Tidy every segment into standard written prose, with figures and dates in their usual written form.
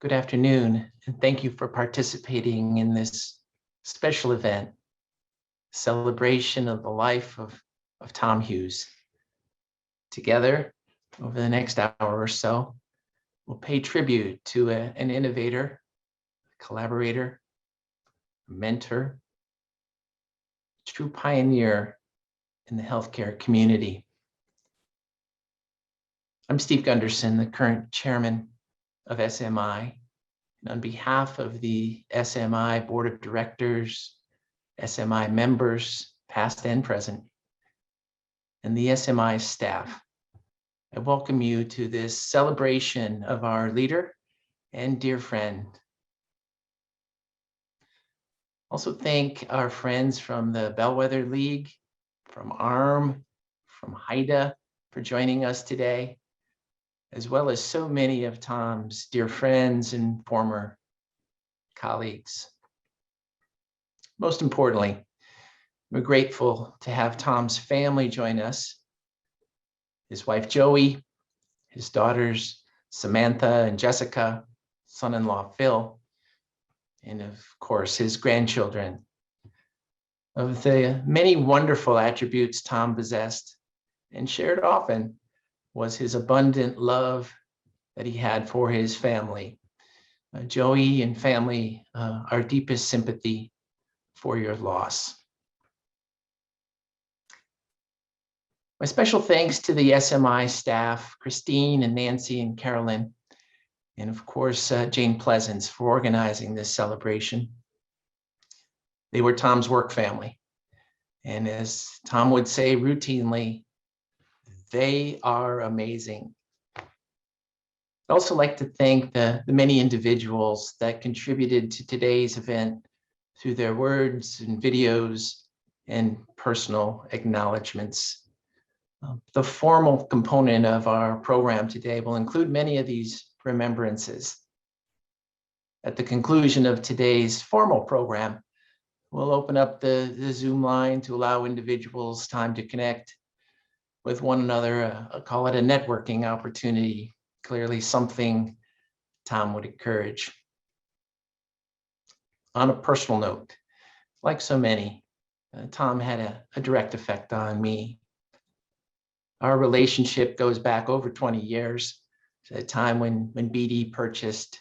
Good afternoon, and thank you for participating in this special event, celebration of the life of Tom Hughes. Together, over the next hour or so, we'll pay tribute to an innovator, collaborator, mentor, true pioneer in the healthcare community. I'm Steve Gunderson, the current chairman of SMI. And on behalf of the SMI Board of Directors, SMI members, past and present, and the SMI staff, I welcome you to this celebration of our leader and dear friend. Also thank our friends from the Bellwether League, from ARM, from HIDA for joining us today, as well as so many of Tom's dear friends and former colleagues. Most importantly, we're grateful to have Tom's family join us, his wife Joey, his daughters Samantha and Jessica, son-in-law Phil, and of course his grandchildren. Of the many wonderful attributes Tom possessed and shared often was his abundant love that he had for his family. Joey and family, our deepest sympathy for your loss. My special thanks to the SMI staff, Christine and Nancy and Carolyn, and of course, Jane Pleasance for organizing this celebration. They were Tom's work family. And as Tom would say routinely, they are amazing. I'd also like to thank the many individuals that contributed to today's event through their words and videos and personal acknowledgements. The formal component of our program today will include many of these remembrances. At the conclusion of today's formal program, we'll open up the Zoom line to allow individuals time to connect with one another. I'll call it a networking opportunity, clearly something Tom would encourage. On a personal note, like so many, Tom had a direct effect on me. Our relationship goes back over 20 years, to the time when BD purchased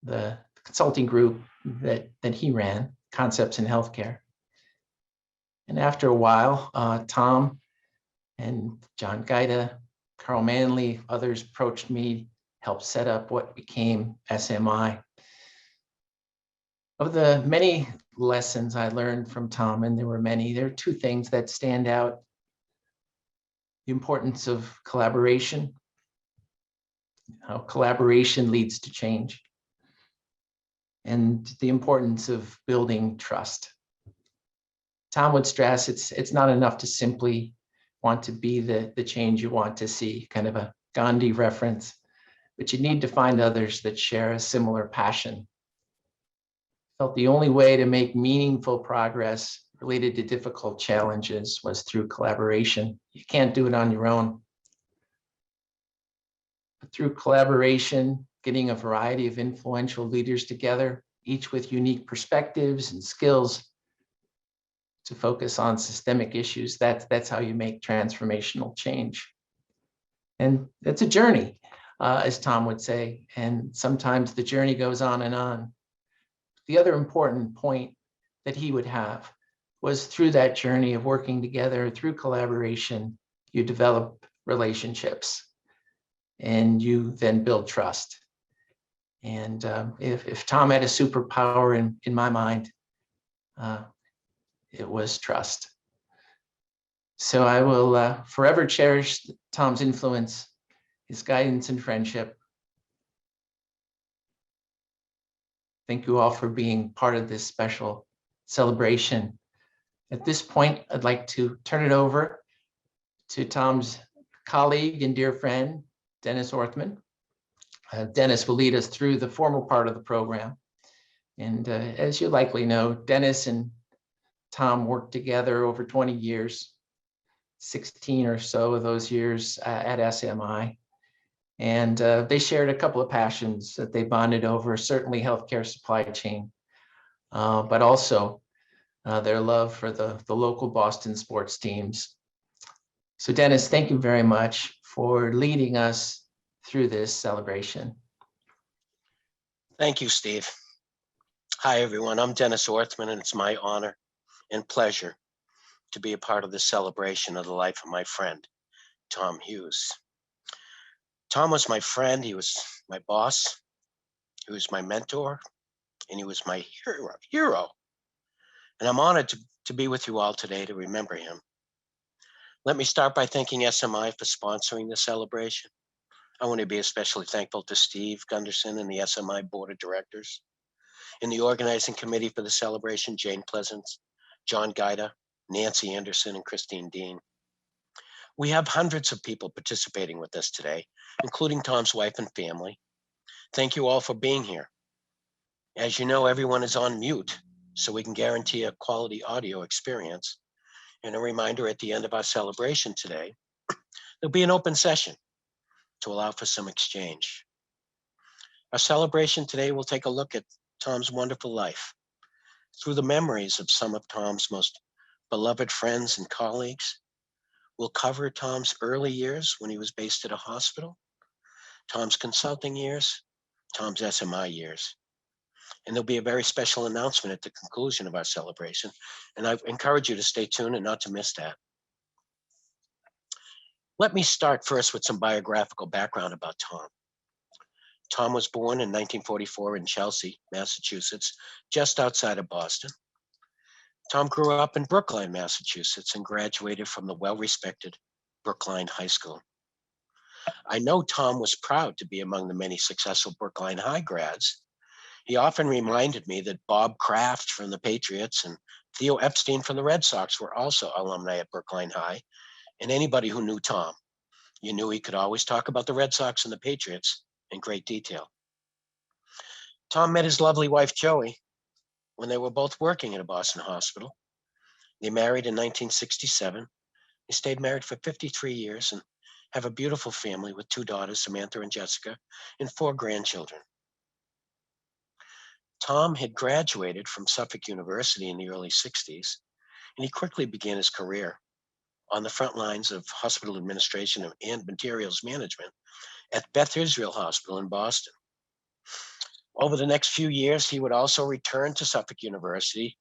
the consulting group that he ran, Concepts in Healthcare. And after a while, Tom and John Gaida, Carl Manley, others approached me, helped set up what became SMI. Of the many lessons I learned from Tom, and there were many, there are two things that stand out. The importance of collaboration, how collaboration leads to change, and the importance of building trust. Tom would stress it's not enough to simply want to be the change you want to see, kind of a Gandhi reference, but you need to find others that share a similar passion. Felt the only way to make meaningful progress related to difficult challenges was through collaboration. You can't do it on your own. But through collaboration, getting a variety of influential leaders together, each with unique perspectives and skills to focus on systemic issues, that's how you make transformational change. And it's a journey, as Tom would say, and sometimes the journey goes on and on. The other important point that he would have was through that journey of working together, through collaboration, you develop relationships and you then build trust. And if Tom had a superpower in my mind, it was trust. So I will forever cherish Tom's influence, his guidance and friendship. Thank you all for being part of this special celebration. At this point, I'd like to turn it over to Tom's colleague and dear friend, Dennis Orthman. Dennis will lead us through the formal part of the program. And as you likely know, Dennis and Tom worked together over 20 years, 16 or so of those years at SMI. And they shared a couple of passions that they bonded over, certainly healthcare supply chain, but also their love for the local Boston sports teams. So Dennis, thank you very much for leading us through this celebration. Thank you, Steve. Hi, everyone. I'm Dennis Orthman, and it's my honor and pleasure to be a part of this celebration of the life of my friend, Tom Hughes. Tom was my friend. He was my boss. He was my mentor, and he was my hero. And I'm honored to be with you all today to remember him. Let me start by thanking SMI for sponsoring this celebration. I want to be especially thankful to Steve Gunderson and the SMI Board of Directors. In the organizing committee for the celebration, Jane Pleasance, John Guida, Nancy Anderson, and Christine Dean. We have hundreds of people participating with us today, including Tom's wife and family. Thank you all for being here. As you know, everyone is on mute, so we can guarantee a quality audio experience. And a reminder, at the end of our celebration today, there'll be an open session to allow for some exchange. Our celebration today will take a look at Tom's wonderful life through the memories of some of Tom's most beloved friends and colleagues. We'll cover Tom's early years when he was based at a hospital, Tom's consulting years, Tom's SMI years. And there'll be a very special announcement at the conclusion of our celebration. And I encourage you to stay tuned and not to miss that. Let me start first with some biographical background about Tom. Tom was born in 1944 in Chelsea, Massachusetts, just outside of Boston. Tom grew up in Brookline, Massachusetts, and graduated from the well-respected Brookline High School. I know Tom was proud to be among the many successful Brookline High grads. He often reminded me that Bob Kraft from the Patriots and Theo Epstein from the Red Sox were also alumni at Brookline High. And anybody who knew Tom, you knew he could always talk about the Red Sox and the Patriots in great detail. Tom met his lovely wife, Joey, when they were both working at a Boston hospital. They married in 1967. They stayed married for 53 years and have a beautiful family with 2 daughters, Samantha and Jessica, and 4 grandchildren. Tom had graduated from Suffolk University in the early 60s, and he quickly began his career on the front lines of hospital administration and materials management at Beth Israel Hospital in Boston. Over the next few years, he would also return to Suffolk University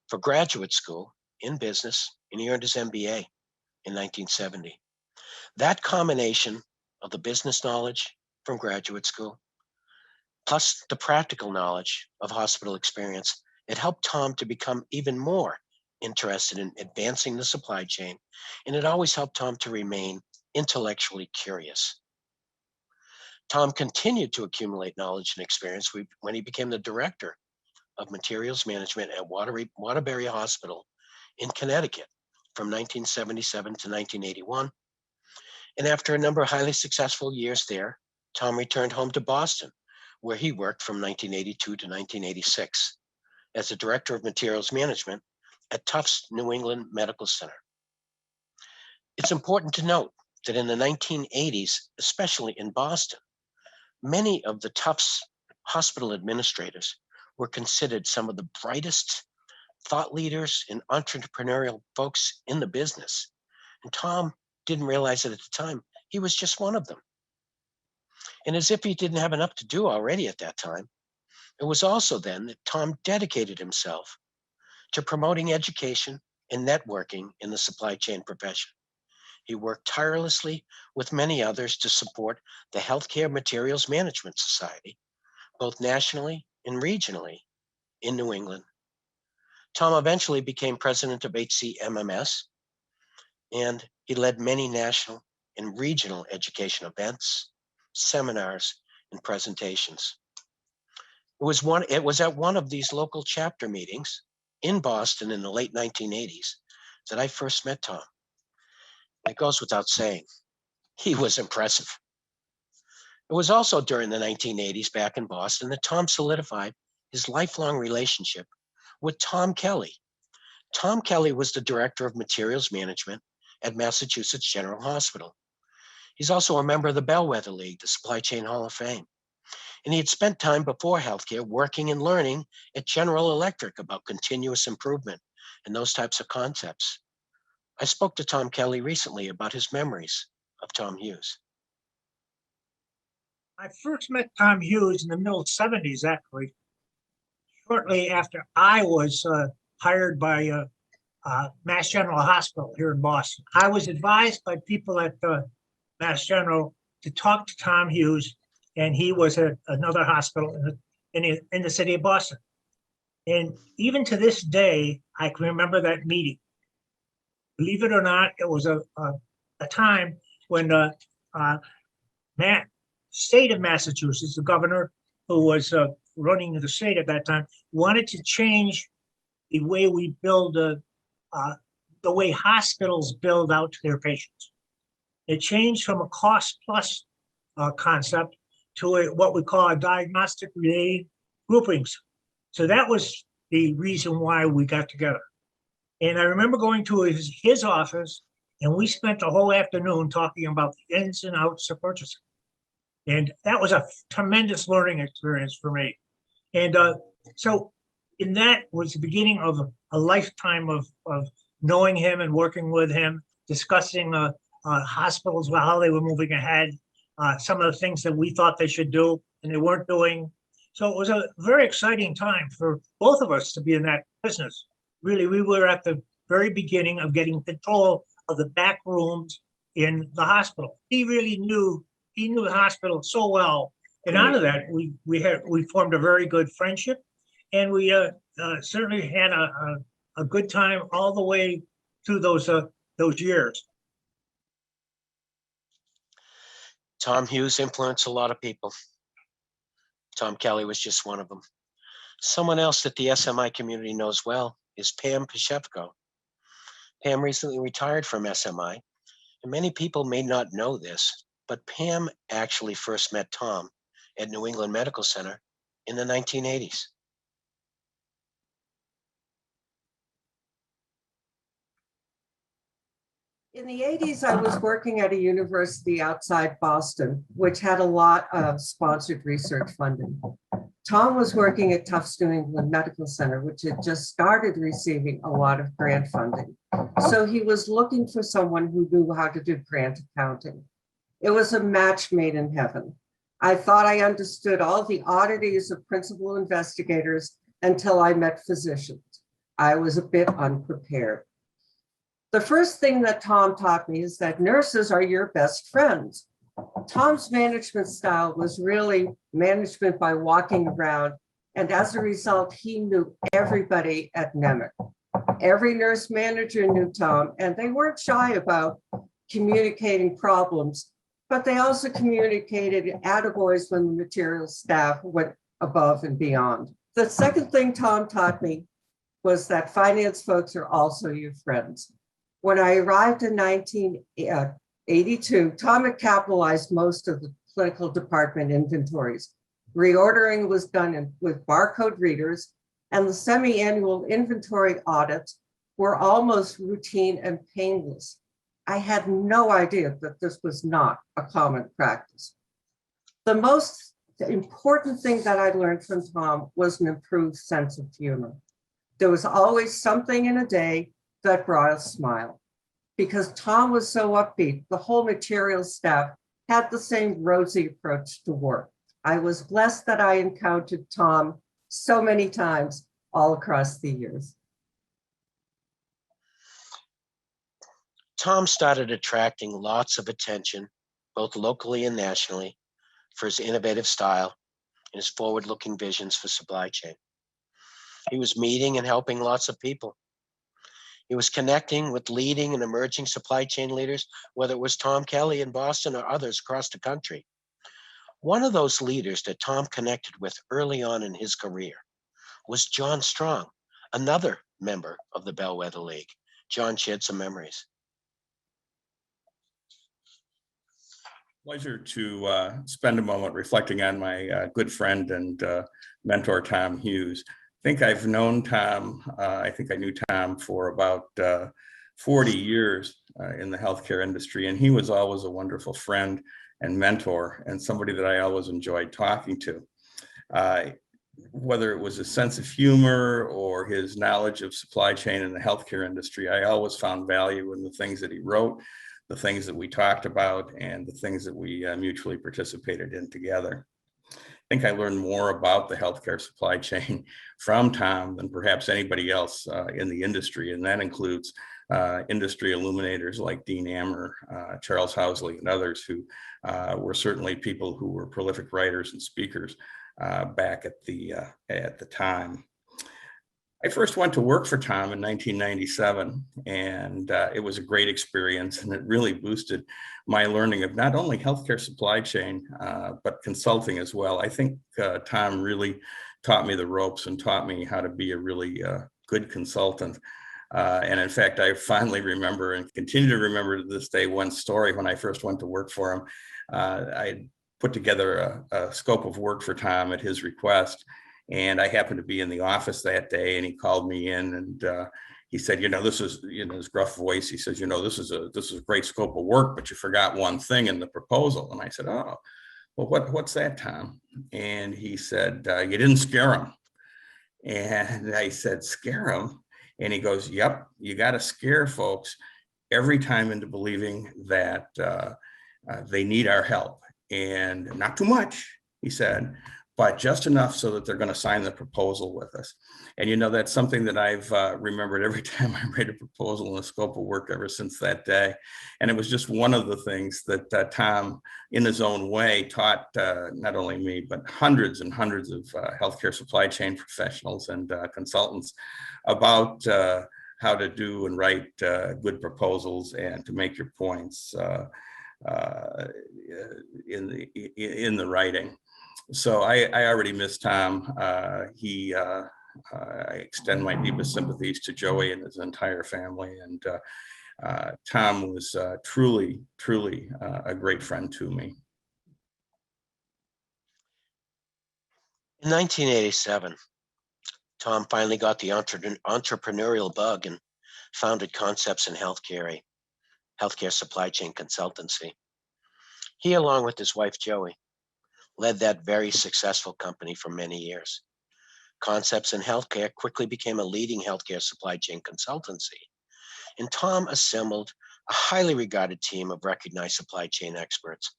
for graduate school in business, and he earned his MBA in 1970. That combination of the business knowledge from graduate school, plus the practical knowledge of hospital experience, it helped Tom to become even more interested in advancing the supply chain, and it always helped Tom to remain intellectually curious. Tom continued to accumulate knowledge and experience when he became the director of materials management at Waterbury Hospital in Connecticut from 1977 to 1981. And after a number of highly successful years there, Tom returned home to Boston, where he worked from 1982 to 1986 as the director of materials management at Tufts New England Medical Center. It's important to note that in the 1980s, especially in Boston, many of the Tufts hospital administrators were considered some of the brightest thought leaders and entrepreneurial folks in the business. And Tom didn't realize it at the time. He was just one of them. And as if he didn't have enough to do already at that time, it was also then that Tom dedicated himself to promoting education and networking in the supply chain profession. He worked tirelessly with many others to support the Healthcare Materials Management Society, both nationally and regionally in New England. Tom eventually became president of HCMMS, and he led many national and regional education events, seminars, and presentations. It was at one of these local chapter meetings in Boston in the late 1980s that I first met Tom. It goes without saying, he was impressive. It was also during the 1980s back in Boston that Tom solidified his lifelong relationship with Tom Kelly. Tom Kelly was the director of materials management at Massachusetts General Hospital. He's also a member of the Bellwether League, the Supply Chain Hall of Fame. And he had spent time before healthcare working and learning at General Electric about continuous improvement and those types of concepts. I spoke to Tom Kelly recently about his memories of Tom Hughes. I first met Tom Hughes in the middle 70s, actually, shortly after I was hired by Mass General Hospital here in Boston. I was advised by people at Mass General to talk to Tom Hughes, and he was at another hospital in the city of Boston. And even to this day, I can remember that meeting. Believe it or not, it was a time when state of Massachusetts, the governor who was running the state at that time, wanted to change the way we build the way hospitals build out to their patients. It changed from a cost plus concept to what we call a diagnostic related groupings. So that was the reason why we got together. And I remember going to his office, and we spent the whole afternoon talking about the ins and outs of purchasing. And that was a tremendous learning experience for me. And so in that was the beginning of a lifetime of knowing him and working with him, discussing hospitals, how they were moving ahead, some of the things that we thought they should do and they weren't doing. So it was a very exciting time for both of us to be in that business. Really, we were at the very beginning of getting control of the back rooms in the hospital. He knew the hospital so well. And out of that, we formed a very good friendship, and we certainly had a good time all the way through those years. Tom Hughes influenced a lot of people. Tom Kelly was just one of them. Someone else that the SMI community knows well is Pam Pashevko. Pam recently retired from SMI, and many people may not know this, but Pam actually first met Tom at New England Medical Center in the 1980s. In the 80s, I was working at a university outside Boston, which had a lot of sponsored research funding. Tom was working at Tufts New England Medical Center, which had just started receiving a lot of grant funding. So he was looking for someone who knew how to do grant accounting. It was a match made in heaven. I thought I understood all the oddities of principal investigators until I met physicians. I was a bit unprepared. The first thing that Tom taught me is that nurses are your best friends. Tom's management style was really management by walking around, and as a result, he knew everybody at NEMIC. Every nurse manager knew Tom, and they weren't shy about communicating problems, but they also communicated attaboys when the materials staff went above and beyond. The second thing Tom taught me was that finance folks are also your friends. When I arrived in 1982, Tom had capitalized most of the clinical department inventories. Reordering was done with barcode readers, and the semi-annual inventory audits were almost routine and painless. I had no idea that this was not a common practice. The most important thing that I learned from Tom was an improved sense of humor. There was always something in a day that brought a smile. Because Tom was so upbeat, the whole materials staff had the same rosy approach to work. I was blessed that I encountered Tom so many times all across the years. Tom started attracting lots of attention, both locally and nationally, for his innovative style and his forward-looking visions for supply chain. He was meeting and helping lots of people. He was connecting with leading and emerging supply chain leaders, whether it was Tom Kelly in Boston or others across the country. One of those leaders that Tom connected with early on in his career was John Strong, another member of the Bellwether League. John shared some memories. Pleasure to spend a moment reflecting on my good friend and mentor, Tom Hughes. I think I've known Tom, I think I knew Tom for about 40 years in the healthcare industry, and he was always a wonderful friend and mentor, and somebody that I always enjoyed talking to. Whether it was his sense of humor or his knowledge of supply chain in the healthcare industry, I always found value in the things that he wrote, the things that we talked about, and the things that we mutually participated in together. I think I learned more about the healthcare supply chain from Tom than perhaps anybody else in the industry, and that includes industry illuminators like Dean Ammer, Charles Housley, and others who were certainly people who were prolific writers and speakers back at the time. I first went to work for Tom in 1997, and it was a great experience, and it really boosted my learning of not only healthcare supply chain, but consulting as well. I think Tom really taught me the ropes and taught me how to be a really good consultant. And in fact, I finally remember and continue to remember to this day one story when I first went to work for him. I put together a scope of work for Tom at his request. And I happened to be in the office that day, and he called me in, and he said, this is, his gruff voice, he says, this is a great scope of work, but you forgot one thing in the proposal. And I said, oh, well, what's that, Tom? And he said, you didn't scare him. And I said, scare him? And he goes, yep, you got to scare folks every time into believing that they need our help. And not too much, he said, but just enough so that they're going to sign the proposal with us. And that's something that I've remembered every time I write a proposal in the scope of work ever since that day. And it was just one of the things that Tom, in his own way, taught not only me, but hundreds and hundreds of healthcare supply chain professionals and consultants about how to do and write good proposals and to make your points in the writing. So I already miss Tom. I extend my deepest sympathies to Joey and his entire family. And Tom was truly a great friend to me. In 1987, Tom finally got the entrepreneurial bug and founded Concepts in Healthcare, a healthcare supply chain consultancy. He, along with his wife, Joey, led that very successful company for many years. Concepts in Healthcare quickly became a leading healthcare supply chain consultancy, and Tom assembled a highly regarded team of recognized supply chain experts,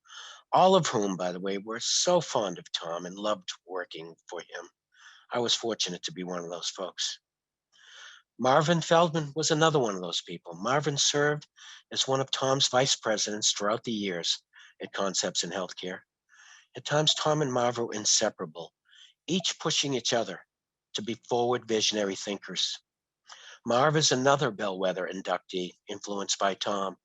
all of whom, by the way, were so fond of Tom and loved working for him. I was fortunate to be one of those folks. Marvin Feldman was another one of those people. Marvin served as one of Tom's vice presidents throughout the years at Concepts in Healthcare. At times, Tom and Marv were inseparable, each pushing each other to be forward visionary thinkers. Marv is another bellwether inductee influenced by Tom.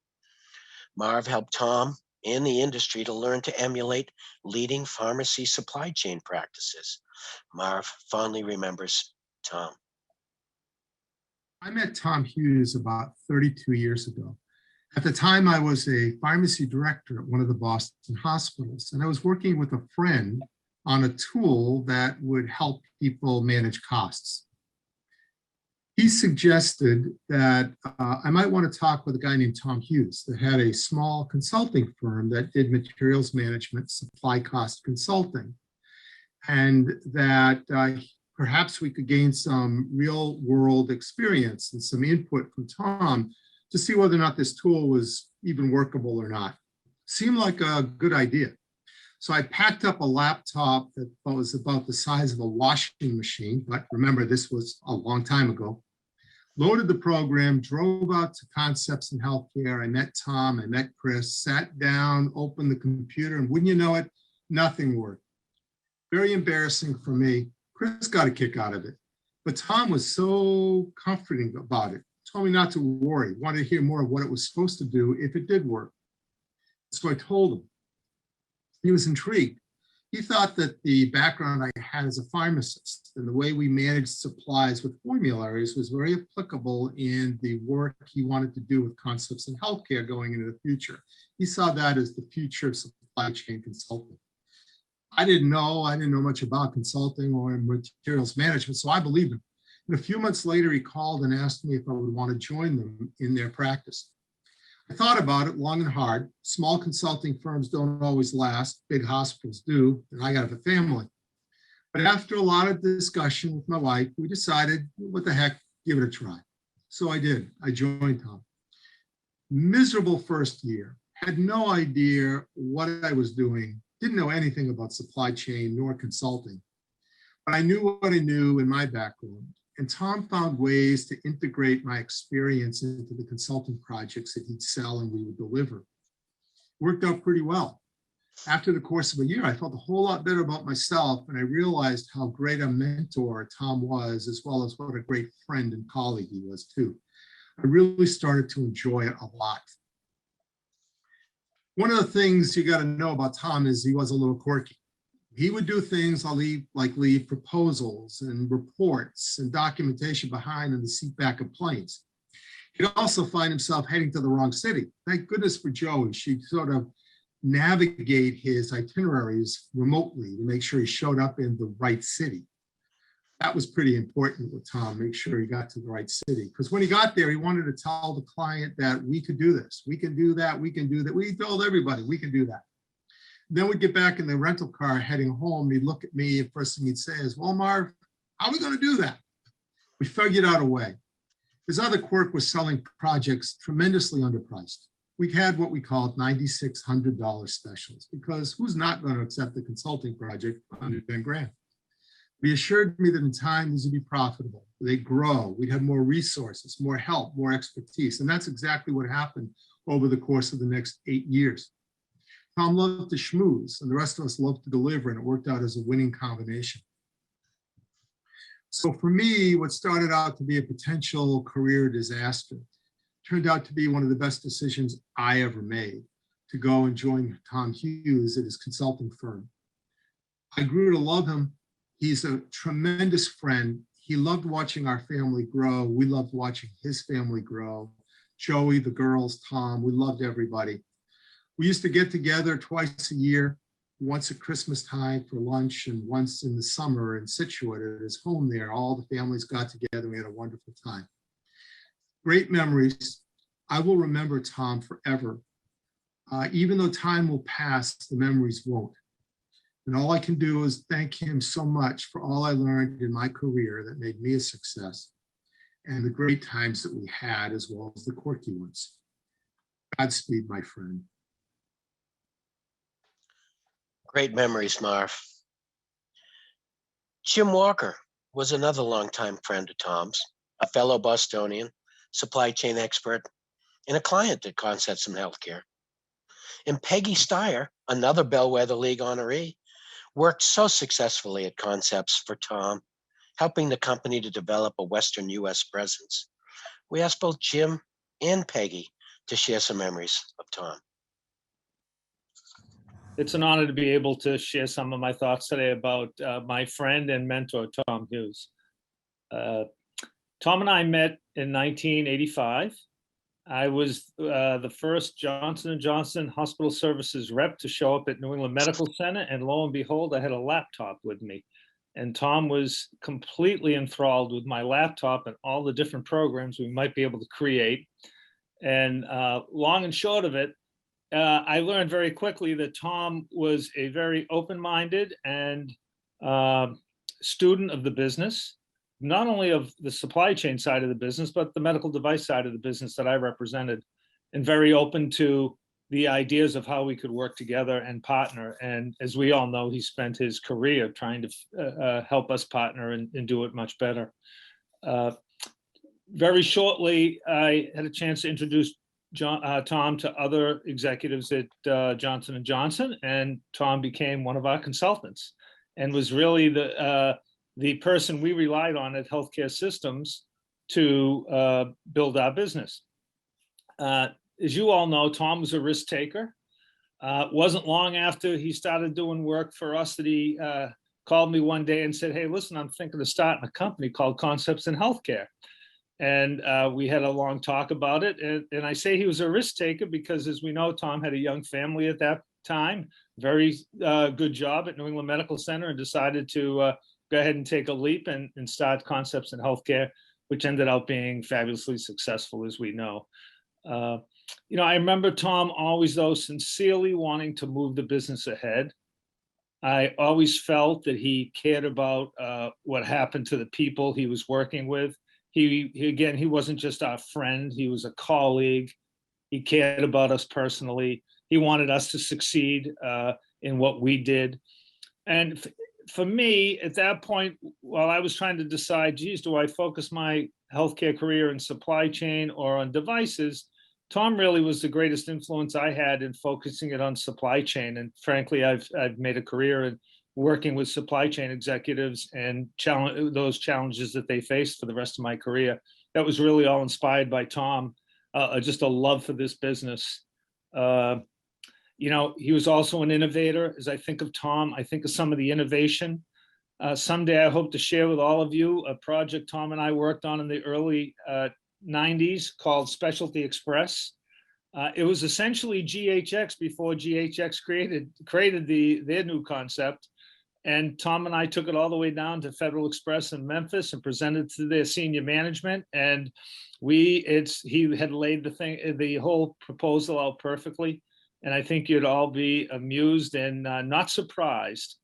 Marv helped Tom and the industry to learn to emulate leading pharmacy supply chain practices. Marv fondly remembers Tom. I met Tom Hughes about 32 years ago. At the time, I was a pharmacy director at one of the Boston hospitals, and I was working with a friend on a tool that would help people manage costs. He suggested that I might want to talk with a guy named Tom Hughes that had a small consulting firm that did materials management, supply cost consulting, and that perhaps we could gain some real world experience and some input from Tom to see whether or not this tool was even workable or not. Seemed like a good idea. So I packed up a laptop that was about the size of a washing machine, but remember, this was a long time ago. Loaded the program, drove out to Concepts in Healthcare. I met Tom, I met Chris, sat down, opened the computer, and wouldn't you know it, nothing worked. Very embarrassing for me. Chris got a kick out of it, but Tom was so comforting about it. Told me not to worry, wanted to hear more of what it was supposed to do if it did work. So I told him. He was intrigued. He thought that the background I had as a pharmacist and the way we managed supplies with formularies was very applicable in the work he wanted to do with Concepts in Healthcare going into the future. He saw that as the future of supply chain consulting. I didn't know much about consulting or materials management, so I believed him. And a few months later, he called and asked me if I would want to join them in their practice. I thought about it long and hard. Small consulting firms don't always last. Big hospitals do, and I got a family. But after a lot of discussion with my wife, we decided, what the heck, give it a try. So I did. I joined Tom. Miserable first year. Had no idea what I was doing. Didn't know anything about supply chain nor consulting. But I knew what I knew in my background. And Tom found ways to integrate my experience into the consulting projects that he'd sell and we would deliver. Worked out pretty well. After the course of a year, I felt a whole lot better about myself, and I realized how great a mentor Tom was, as well as what a great friend and colleague he was too. I really started to enjoy it a lot. One of the things you got to know about Tom is he was a little quirky. He would do things like leave proposals and reports and documentation behind in the seat back of planes. He'd also find himself heading to the wrong city. Thank goodness for Joey. She'd sort of navigate his itineraries remotely to make sure he showed up in the right city. That was pretty important with Tom, make sure he got to the right city. Because when he got there, he wanted to tell the client that we could do this, we can do that, we can do that. We told everybody we can do that. Then we'd get back in the rental car heading home. He'd look at me, and first thing he'd say is, well, Marv, how are we going to do that? We figured out a way. His other quirk was selling projects tremendously underpriced. We had what we called $9,600 specials, because who's not going to accept a consulting project under 10 grand? He assured me that in time these would be profitable. They'd grow. We'd have more resources, more help, more expertise. And that's exactly what happened over the course of the next 8 years. Tom loved to schmooze, and the rest of us loved to deliver, and it worked out as a winning combination. So for me, what started out to be a potential career disaster turned out to be one of the best decisions I ever made, to go and join Tom Hughes at his consulting firm. I grew to love him. He's a tremendous friend. He loved watching our family grow. We loved watching his family grow. Joey, the girls, Tom, we loved everybody. We used to get together twice a year, once at Christmas time for lunch and once in the summer in Situate at his home there. All the families got together. We had a wonderful time. Great memories. I will remember Tom forever. Even though time will pass, the memories won't. And all I can do is thank him so much for all I learned in my career that made me a success, and the great times that we had, as well as the quirky ones. Godspeed, my friend. Great memories, Marv. Jim Walker was another longtime friend of Tom's, a fellow Bostonian, supply chain expert, and a client at Concepts in Healthcare. And Peggy Steyer, another Bellwether League honoree, worked so successfully at Concepts for Tom, helping the company to develop a Western US presence. We asked both Jim and Peggy to share some memories of Tom. It's an honor to be able to share some of my thoughts today about my friend and mentor, Tom Hughes. Tom and I met in 1985. I was the first Johnson & Johnson Hospital Services rep to show up at New England Medical Center, and lo and behold, I had a laptop with me. And Tom was completely enthralled with my laptop and all the different programs we might be able to create. And long and short of it, I learned very quickly that Tom was a very open-minded and student of the business, not only of the supply chain side of the business, but the medical device side of the business that I represented, and very open to the ideas of how we could work together and partner. And as we all know, he spent his career trying to help us partner and do it much better. Very shortly, I had a chance to introduce Tom to other executives at Johnson & Johnson, and Tom became one of our consultants and was really the person we relied on at Healthcare Systems to build our business. As you all know, Tom was a risk taker. Wasn't long after he started doing work for us that he called me one day and said, hey, listen, I'm thinking of starting a company called Concepts in Healthcare. And we had a long talk about it. And I say he was a risk taker because, as we know, Tom had a young family at that time, very good job at New England Medical Center, and decided to go ahead and take a leap and start Concepts in Healthcare, which ended up being fabulously successful, as we know. I remember Tom always, though, sincerely wanting to move the business ahead. I always felt that he cared about what happened to the people he was working with. He wasn't just our friend, he was a colleague. He cared about us personally. He wanted us to succeed in what we did. And for me, at that point, while I was trying to decide, geez, do I focus my healthcare career in supply chain or on devices? Tom really was the greatest influence I had in focusing it on supply chain. And frankly, I've made a career in working with supply chain executives and those challenges that they faced for the rest of my career. That was really all inspired by Tom, just a love for this business. He was also an innovator. As I think of Tom, I think of some of the innovation. Someday I hope to share with all of you a project Tom and I worked on in the early 90s called Specialty Express. It was essentially GHX before GHX created their new concept. And Tom and I took it all the way down to Federal Express in Memphis and presented to their senior management. And he had laid the whole proposal out perfectly. And I think you'd all be amused and not surprised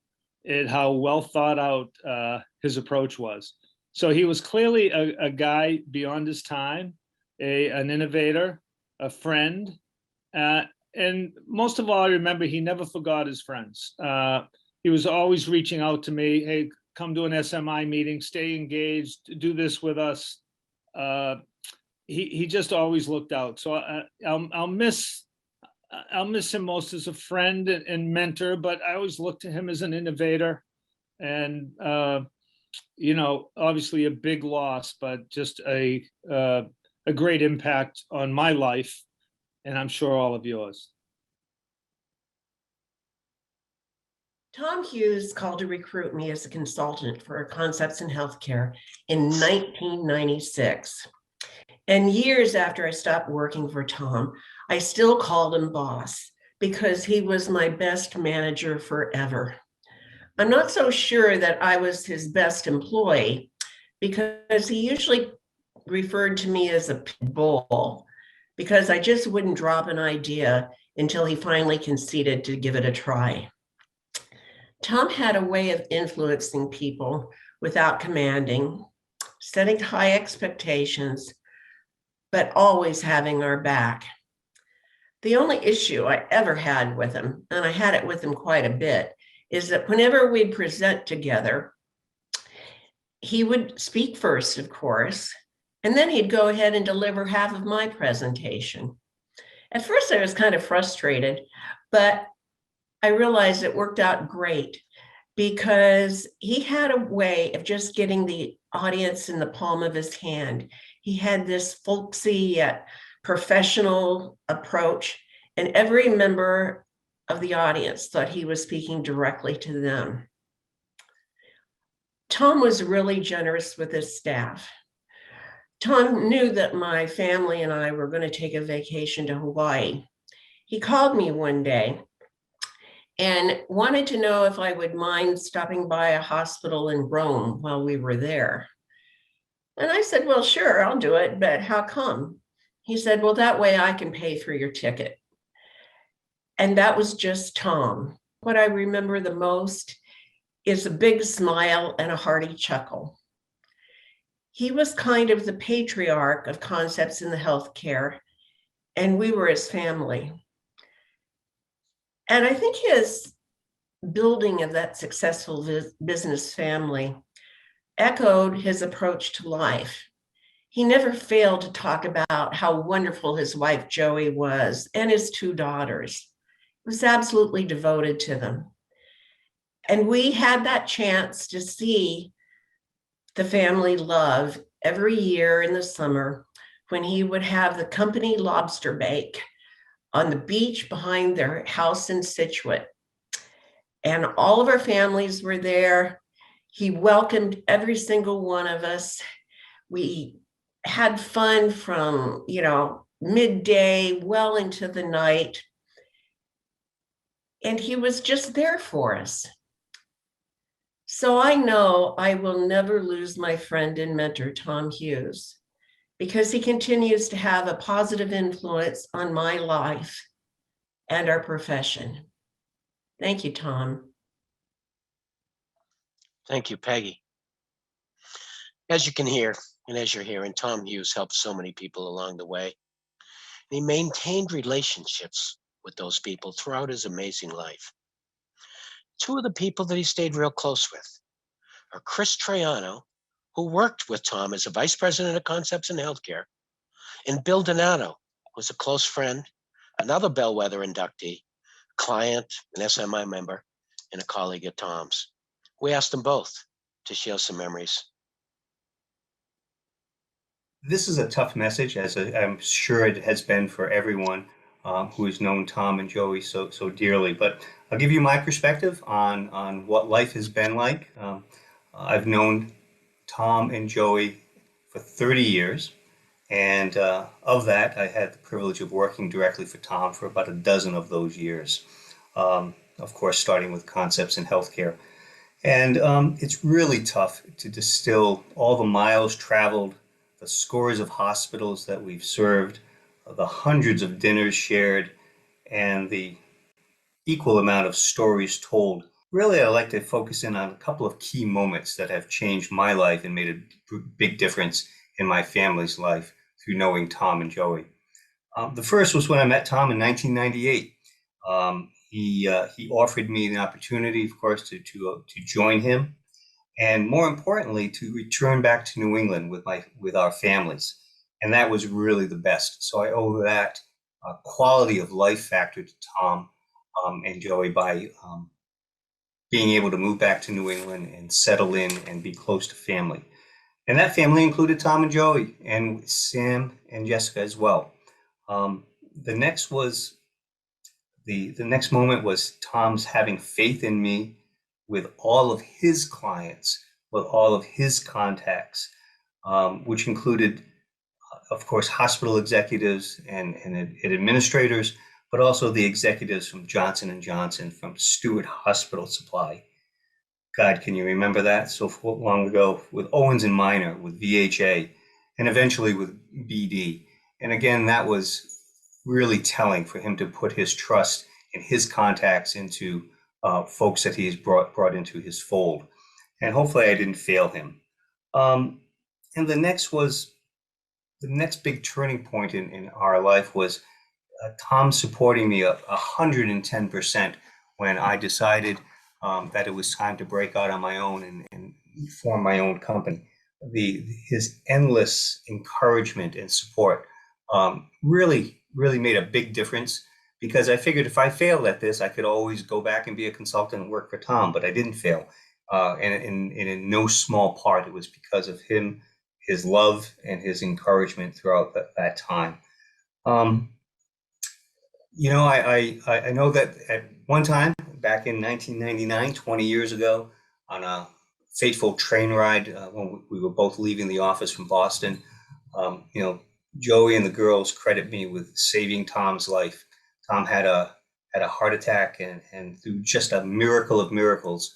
at how well thought out his approach was. So he was clearly a guy beyond his time, an innovator, a friend. And most of all, I remember he never forgot his friends. He was always reaching out to me, hey, come to an SMI meeting, stay engaged, do this with us. He just always looked out. So I'll miss him most as a friend and mentor, but I always look to him as an innovator. And obviously a big loss, but just a great impact on my life, and I'm sure all of yours. Tom Hughes called to recruit me as a consultant for Concepts in Healthcare in 1996. And years after I stopped working for Tom, I still called him boss because he was my best manager forever. I'm not so sure that I was his best employee because he usually referred to me as a pit bull because I just wouldn't drop an idea until he finally conceded to give it a try. Tom had a way of influencing people without commanding, setting high expectations, but always having our back. The only issue I ever had with him, and I had it with him quite a bit, is that whenever we'd present together, he would speak first, of course, and then he'd go ahead and deliver half of my presentation. At first, I was kind of frustrated, but I realized it worked out great because he had a way of just getting the audience in the palm of his hand. He had this folksy, professional approach, and every member of the audience thought he was speaking directly to them. Tom was really generous with his staff. Tom knew that my family and I were going to take a vacation to Hawaii. He called me one day and wanted to know if I would mind stopping by a hospital in Rome while we were there. And I said, well, sure, I'll do it, but how come? He said, well, that way I can pay for your ticket. And that was just Tom. What I remember the most is a big smile and a hearty chuckle. He was kind of the patriarch of Concepts in the Healthcare, and we were his family. And I think his building of that successful business family echoed his approach to life. He never failed to talk about how wonderful his wife Joey was and his two daughters. He was absolutely devoted to them. And we had that chance to see the family love every year in the summer when he would have the company lobster bake on the beach behind their house in Scituate. And all of our families were there. He welcomed every single one of us. We had fun from, midday well into the night. And he was just there for us. So I know I will never lose my friend and mentor, Tom Hughes, because he continues to have a positive influence on my life and our profession. Thank you, Tom. Thank you, Peggy. As you can hear, and as you're hearing, Tom Hughes helped so many people along the way. And he maintained relationships with those people throughout his amazing life. Two of the people that he stayed real close with are Chris Traiano, who worked with Tom as a vice president of concepts in healthcare, and Bill Donato, was a close friend, another Bellwether inductee, client, an SMI member, and a colleague of Tom's. We asked them both to share some memories. This is a tough message, as I'm sure it has been for everyone who has known Tom and Joey so dearly. But I'll give you my perspective on what life has been like. I've known Tom and Joey for 30 years. And of that, I had the privilege of working directly for Tom for about a dozen of those years. Of course, starting with concepts in healthcare. And it's really tough to distill all the miles traveled, the scores of hospitals that we've served, the hundreds of dinners shared, and the equal amount of stories told. Really, I like to focus in on a couple of key moments that have changed my life and made a big difference in my family's life through knowing Tom and Joey. The first was when I met Tom in 1998. He offered me the opportunity, of course, to join him, and more importantly, to return back to New England with our families, and that was really the best. So I owe that quality of life factor to Tom and Joey by being able to move back to New England and settle in and be close to family. And that family included Tom and Joey and Sam and Jessica as well. The next moment was Tom's having faith in me with all of his clients, with all of his contacts, which included, of course, hospital executives and administrators, but also the executives from Johnson & Johnson, from Stewart Hospital Supply. God, can you remember that? So long ago, with Owens & Minor, with VHA, and eventually with BD. And again, that was really telling for him to put his trust and his contacts into folks that he's brought into his fold. And hopefully I didn't fail him. And the next big turning point in our life was Tom supporting me 110% when I decided that it was time to break out on my own and form my own company. His endless encouragement and support really made a big difference, because I figured if I failed at this, I could always go back and be a consultant and work for Tom, but I didn't fail. And in no small part, it was because of him, his love, and his encouragement throughout that time. You know, I know that at one time, back in 1999, 20 years ago, on a fateful train ride when we were both leaving the office from Boston, you know, Joey and the girls credit me with saving Tom's life. Tom had a heart attack, and through just a miracle of miracles,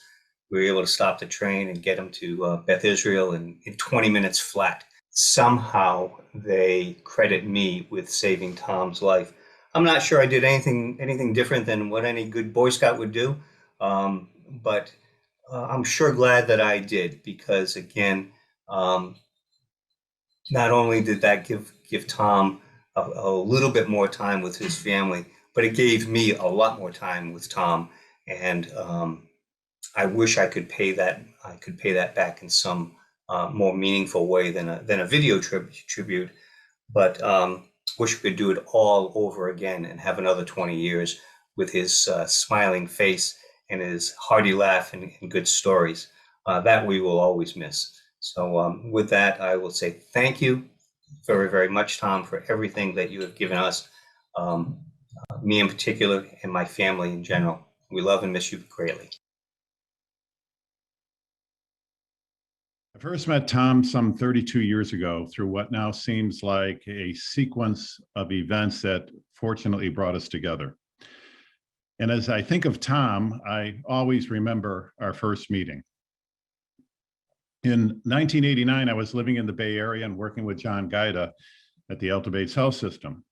we were able to stop the train and get him to Beth Israel in 20 minutes flat. Somehow they credit me with saving Tom's life. I'm not sure I did anything different than what any good Boy Scout would do, but I'm sure glad that I did, because again, not only did that give Tom a little bit more time with his family, but it gave me a lot more time with Tom, and I wish I could pay that back in some more meaningful way than a video tribute, but wish we could do it all over again and have another 20 years with his smiling face and his hearty laugh and good stories. That we will always miss. So with that, I will say thank you very, very much, Tom, for everything that you have given us, me in particular, and my family in general. We love and miss you greatly. I first met Tom some 32 years ago through what now seems like a sequence of events that fortunately brought us together. And as I think of Tom, I always remember our first meeting. In 1989, I was living in the Bay Area and working with John Gaida at the Alta Bates Health System.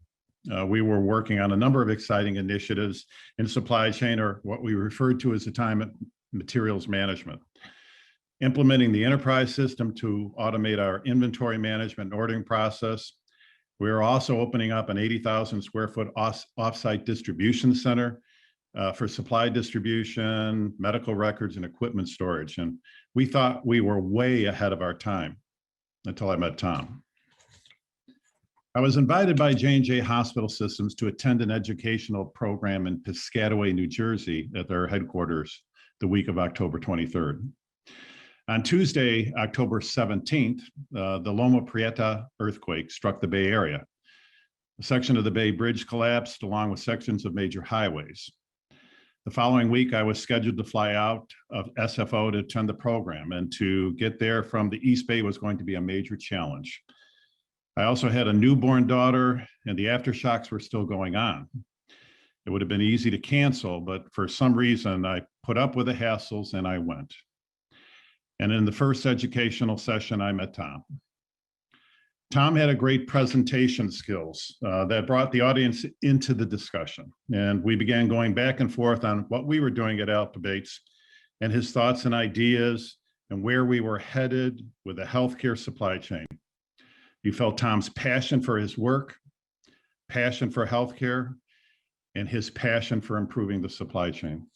We were working on a number of exciting initiatives in supply chain, or what we referred to as the time and materials management. Implementing the enterprise system to automate our inventory management and ordering process. We are also opening up an 80,000 square foot offsite distribution center for supply distribution, medical records, and equipment storage. And we thought we were way ahead of our time until I met Tom. I was invited by J&J Hospital Systems to attend an educational program in Piscataway, New Jersey at their headquarters the week of October 23rd. On Tuesday, October 17th, the Loma Prieta earthquake struck the Bay Area. A section of the Bay Bridge collapsed along with sections of major highways. The following week, I was scheduled to fly out of SFO to attend the program, and to get there from the East Bay was going to be a major challenge. I also had a newborn daughter, and the aftershocks were still going on. It would have been easy to cancel, but for some reason, I put up with the hassles and I went. And in the first educational session, I met Tom. Tom had a great presentation skills that brought the audience into the discussion. And we began going back and forth on what we were doing at Alta Bates and his thoughts and ideas and where we were headed with the healthcare supply chain. You felt Tom's passion for his work, passion for healthcare, and his passion for improving the supply chain.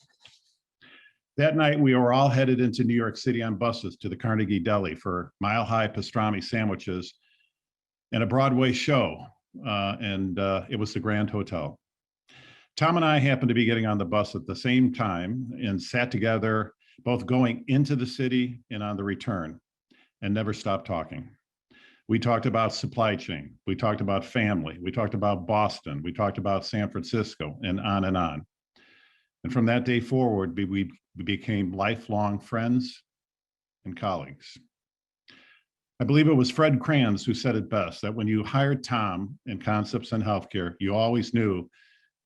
That night, we were all headed into New York City on buses to the Carnegie Deli for mile-high pastrami sandwiches and a Broadway show, it was the Grand Hotel. Tom and I happened to be getting on the bus at the same time and sat together, both going into the city and on the return, and never stopped talking. We talked about supply chain, we talked about family, we talked about Boston, we talked about San Francisco, and on and on. And from that day forward, we became lifelong friends and colleagues. I believe it was Fred Kranz who said it best, that when you hired Tom in Concepts in Healthcare, you always knew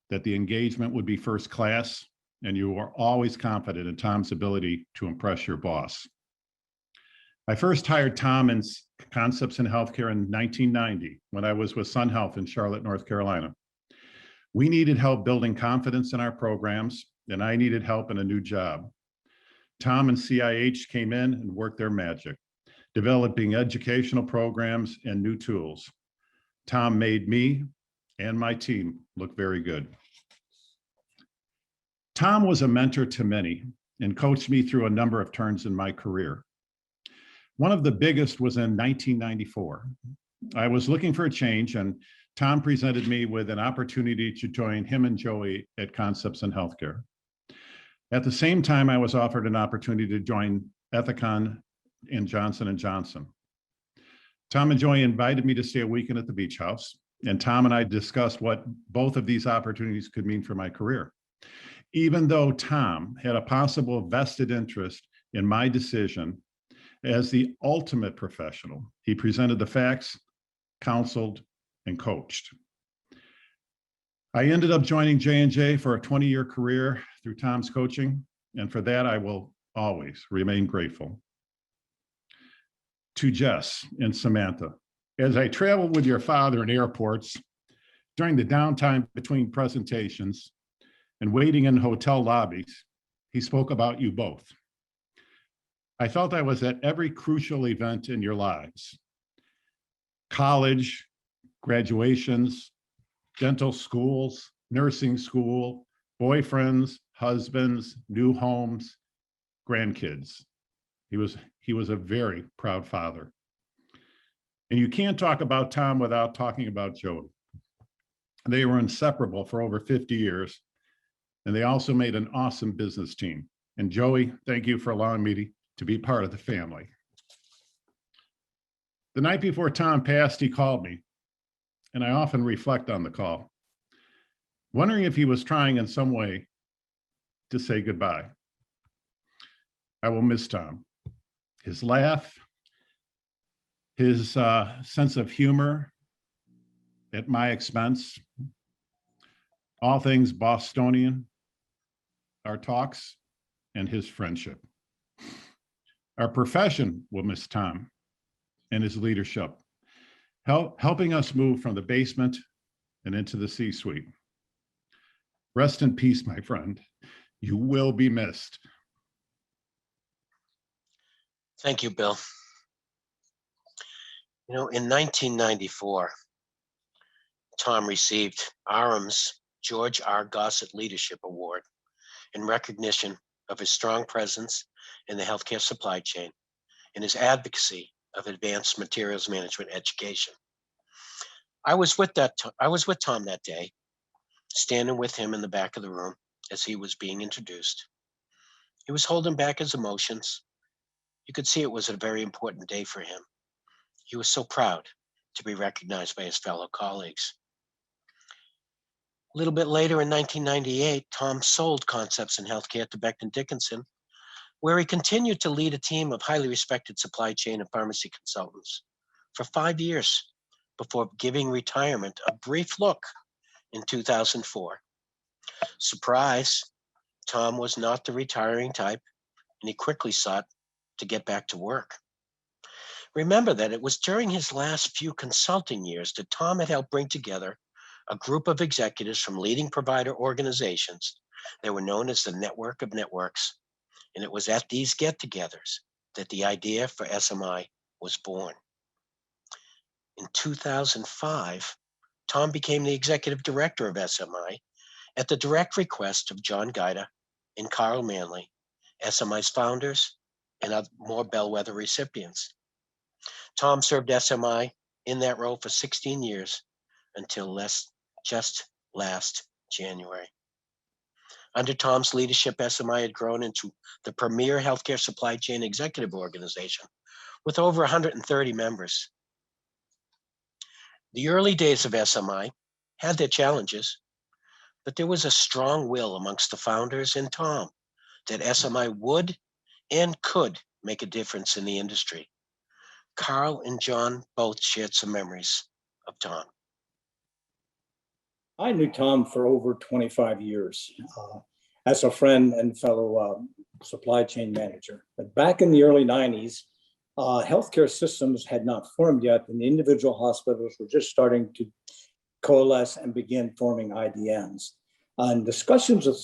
that the engagement would be first class, and you were always confident in Tom's ability to impress your boss. I first hired Tom in Concepts in Healthcare in 1990 when I was with Sun Health in Charlotte, North Carolina. We needed help building confidence in our programs, and I needed help in a new job. Tom and CIH came in and worked their magic, developing educational programs and new tools. Tom made me and my team look very good. Tom was a mentor to many and coached me through a number of turns in my career. One of the biggest was in 1994. I was looking for a change, and Tom presented me with an opportunity to join him and Joey at Concepts in Healthcare. At the same time, I was offered an opportunity to join Ethicon in Johnson & Johnson. Tom and Joey invited me to stay a weekend at the beach house, and Tom and I discussed what both of these opportunities could mean for my career. Even though Tom had a possible vested interest in my decision, as the ultimate professional, he presented the facts, counseled, and coached. I ended up joining J&J for a 20-year career through Tom's coaching, and for that I will always remain grateful. To Jess and Samantha, as I traveled with your father in airports during the downtime between presentations and waiting in hotel lobbies, he spoke about you both. I felt I was at every crucial event in your lives: college, graduations, dental schools, nursing school, boyfriends, husbands, new homes, grandkids. He was a very proud father. And you can't talk about Tom without talking about Joey. They were inseparable for over 50 years, and they also made an awesome business team. And Joey, thank you for allowing me to be part of the family. The night before Tom passed, he called me, and I often reflect on the call, wondering if he was trying in some way to say goodbye. I will miss Tom. His laugh, his sense of humor at my expense, all things Bostonian, our talks, and his friendship. Our profession will miss Tom and his leadership, helping us move from the basement and into the C-suite. Rest in peace, my friend. You will be missed. Thank you, Bill. You know, in 1994, Tom received Arum's George R. Gossett Leadership Award in recognition of his strong presence in the healthcare supply chain and his advocacy of advanced materials management education. I was with Tom that day, standing with him in the back of the room as he was being introduced. He was holding back his emotions. You could see it was a very important day for him. He was so proud to be recognized by his fellow colleagues. A little bit later in 1998, Tom sold Concepts in Healthcare to Becton Dickinson, where he continued to lead a team of highly respected supply chain and pharmacy consultants for 5 years before giving retirement a brief look in 2004. Surprise, Tom was not the retiring type, and he quickly sought to get back to work. Remember that it was during his last few consulting years that Tom had helped bring together a group of executives from leading provider organizations that were known as the Network of Networks. And it was at these get-togethers that the idea for SMI was born. In 2005, Tom became the executive director of SMI at the direct request of John Guida and Carl Manley, SMI's founders and more bellwether recipients. Tom served SMI in that role for 16 years until just last January. Under Tom's leadership, SMI had grown into the premier healthcare supply chain executive organization with over 130 members. The early days of SMI had their challenges, but there was a strong will amongst the founders and Tom that SMI would and could make a difference in the industry. Carl and John both shared some memories of Tom. I knew Tom for over 25 years as a friend and fellow supply chain manager. But back in the early 90s, healthcare systems had not formed yet, and the individual hospitals were just starting to coalesce and begin forming IDNs. In discussions with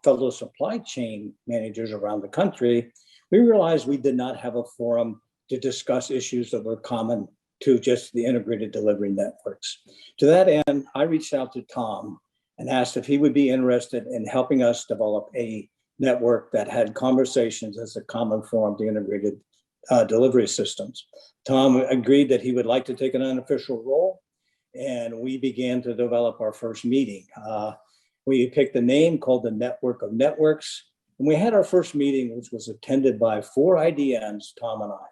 fellow supply chain managers around the country, we realized we did not have a forum to discuss issues that were common to just the integrated delivery networks. To that end, I reached out to Tom and asked if he would be interested in helping us develop a network that had conversations as a common forum to integrated delivery systems. Tom agreed that he would like to take an unofficial role, and we began to develop our first meeting. We picked a name called the Network of Networks, and we had our first meeting, which was attended by 4 IDNs, Tom and I.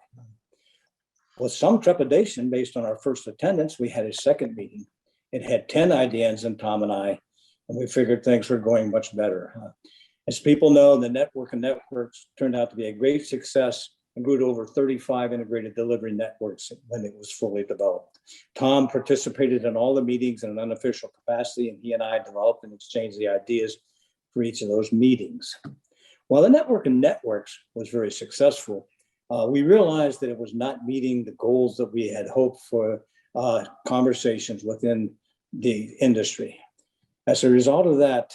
With some trepidation based on our first attendance, we had a second meeting. It had 10 IDNs and Tom and I, and we figured things were going much better. As people know, the Network of Networks turned out to be a great success and grew to over 35 integrated delivery networks when it was fully developed. Tom participated in all the meetings in an unofficial capacity, and he and I developed and exchanged the ideas for each of those meetings. While the Network of Networks was very successful, we realized that it was not meeting the goals that we had hoped for conversations within the industry. As a result of that,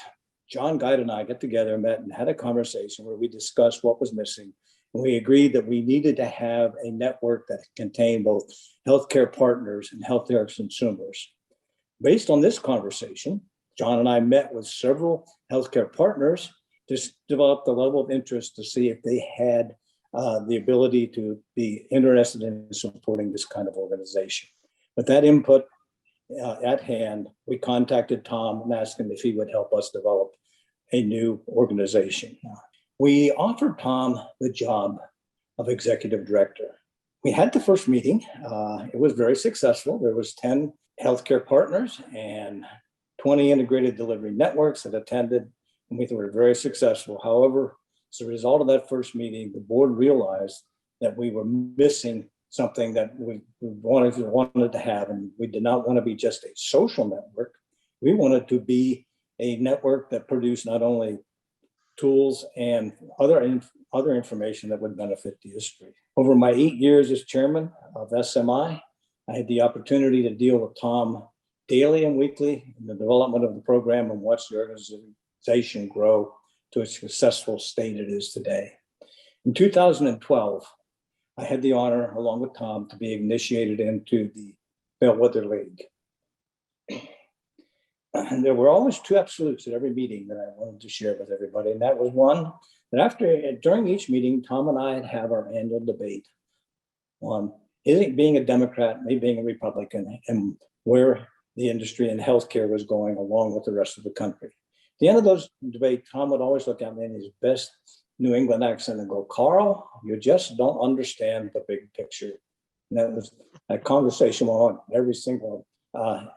John Guide and I got together, met, and had a conversation where we discussed what was missing. And we agreed that we needed to have a network that contained both healthcare partners and healthcare consumers. Based on this conversation, John and I met with several healthcare partners to develop the level of interest to see if they had the ability to be interested in supporting this kind of organization. With that input at hand, we contacted Tom and asked him if he would help us develop a new organization. We offered Tom the job of executive director. We had the first meeting. It was very successful. There was 10 healthcare partners and 20 integrated delivery networks that attended, and we were very successful. However, as a result of that first meeting, the board realized that we were missing something that we wanted to have, and we did not want to be just a social network. We wanted to be a network that produced not only tools, and other information that would benefit the industry. Over my 8 years as chairman of SMI, I had the opportunity to deal with Tom daily and weekly in the development of the program and watch the organization grow to a successful state it is today. In 2012, I had the honor, along with Tom, to be initiated into the Bellwether League. And there were always two absolutes at every meeting that I wanted to share with everybody. And that was one, that during each meeting, Tom and I would have our annual debate on being a Democrat, me being a Republican, and where the industry and healthcare was going along with the rest of the country. At the end of those debates, Tom would always look at me in his best New England accent and go, "Carl, you just don't understand the big picture." And that conversation went on every single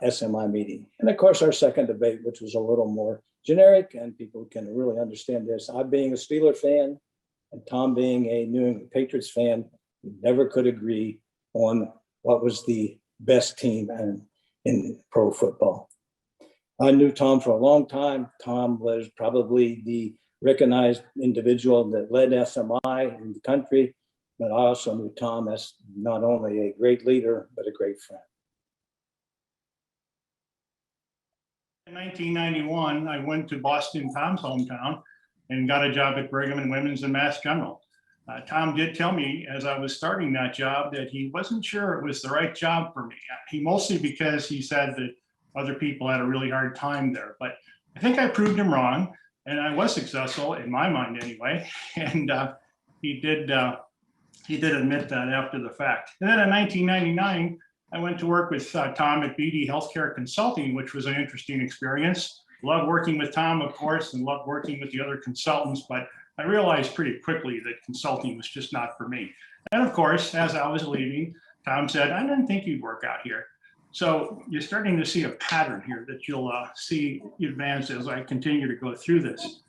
SMI meeting. And of course, our second debate, which was a little more generic and people can really understand this. I being a Steeler fan and Tom being a New England Patriots fan, we never could agree on what was the best team in pro football. I knew Tom for a long time. Tom was probably the recognized individual that led SMI in the country, but I also knew Tom as not only a great leader, but a great friend. In 1991, I went to Boston, Tom's hometown, and got a job at Brigham and Women's and Mass General. Tom did tell me as I was starting that job that he wasn't sure it was the right job for me. He mostly because he said that other people had a really hard time there, but I think I proved him wrong, and I was successful in my mind anyway. And he did admit that after the fact. And then in 1999, I went to work with Tom at BD Healthcare Consulting, which was an interesting experience. Loved working with Tom, of course, and loved working with the other consultants, but I realized pretty quickly that consulting was just not for me. And of course, as I was leaving, Tom said, "I didn't think you'd work out here." So you're starting to see a pattern here that you'll see advance as I continue to go through this.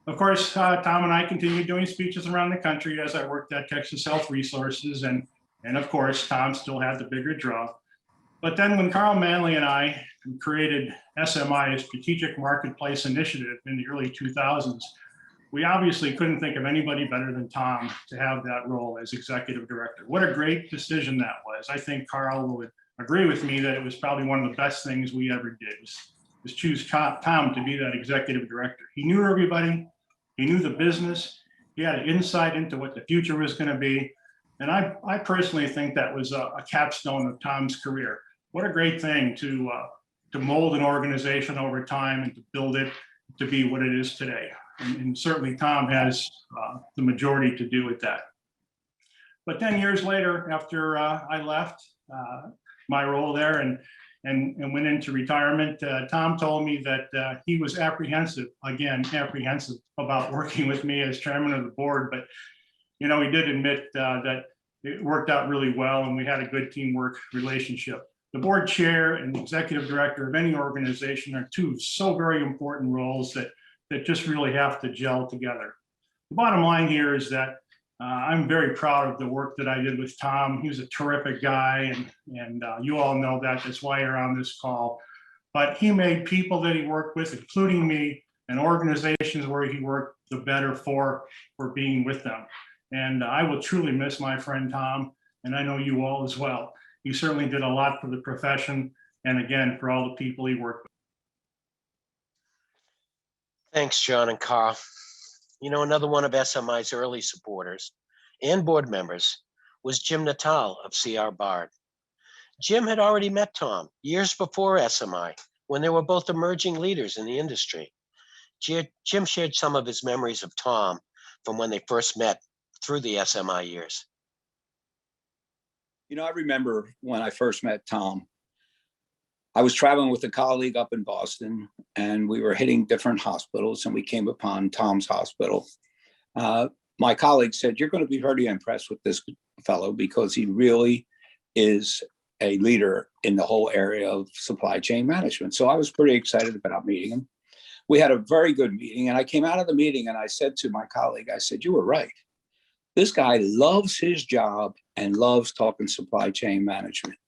Of course, Tom and I continued doing speeches around the country as I worked at Texas Health Resources, and of course, Tom still had the bigger draw. But then when Carl Manley and I created SMI, a Strategic Marketplace Initiative in the early 2000s, we obviously couldn't think of anybody better than Tom to have that role as executive director. What a great decision that was. I think Carl would agree with me that it was probably one of the best things we ever did, was choose Tom to be that executive director. He knew everybody, he knew the business, he had an insight into what the future was going to be. And I personally think that was a capstone of Tom's career. What a great thing to mold an organization over time and to build it to be what it is today. And certainly Tom has the majority to do with that. But 10 years later, after I left my role there and went into retirement, Tom told me that he was apprehensive about working with me as chairman of the board. But you know, he did admit that it worked out really well and we had a good teamwork relationship. The board chair and the executive director of any organization are two so very important roles that just really have to gel together. The bottom line here is that I'm very proud of the work that I did with Tom. He was a terrific guy, and you all know that. That's why you're on this call. But he made people that he worked with, including me, and organizations where he worked, the better for being with them. And I will truly miss my friend Tom, and I know you all as well. He certainly did a lot for the profession, and again, for all the people he worked with. Thanks, John and Carl. You know, another one of SMI's early supporters and board members was Jim Natal of CR Bard. Jim had already met Tom years before SMI when they were both emerging leaders in the industry. Jim shared some of his memories of Tom from when they first met through the SMI years. You know, I remember when I first met Tom, I was traveling with a colleague up in Boston and we were hitting different hospitals and we came upon Tom's hospital. My colleague said, "You're going to be very impressed with this fellow because he really is a leader in the whole area of supply chain management." So I was pretty excited about meeting him. We had a very good meeting and I came out of the meeting and I said to my colleague, I said, "You were right. This guy loves his job and loves talking supply chain management."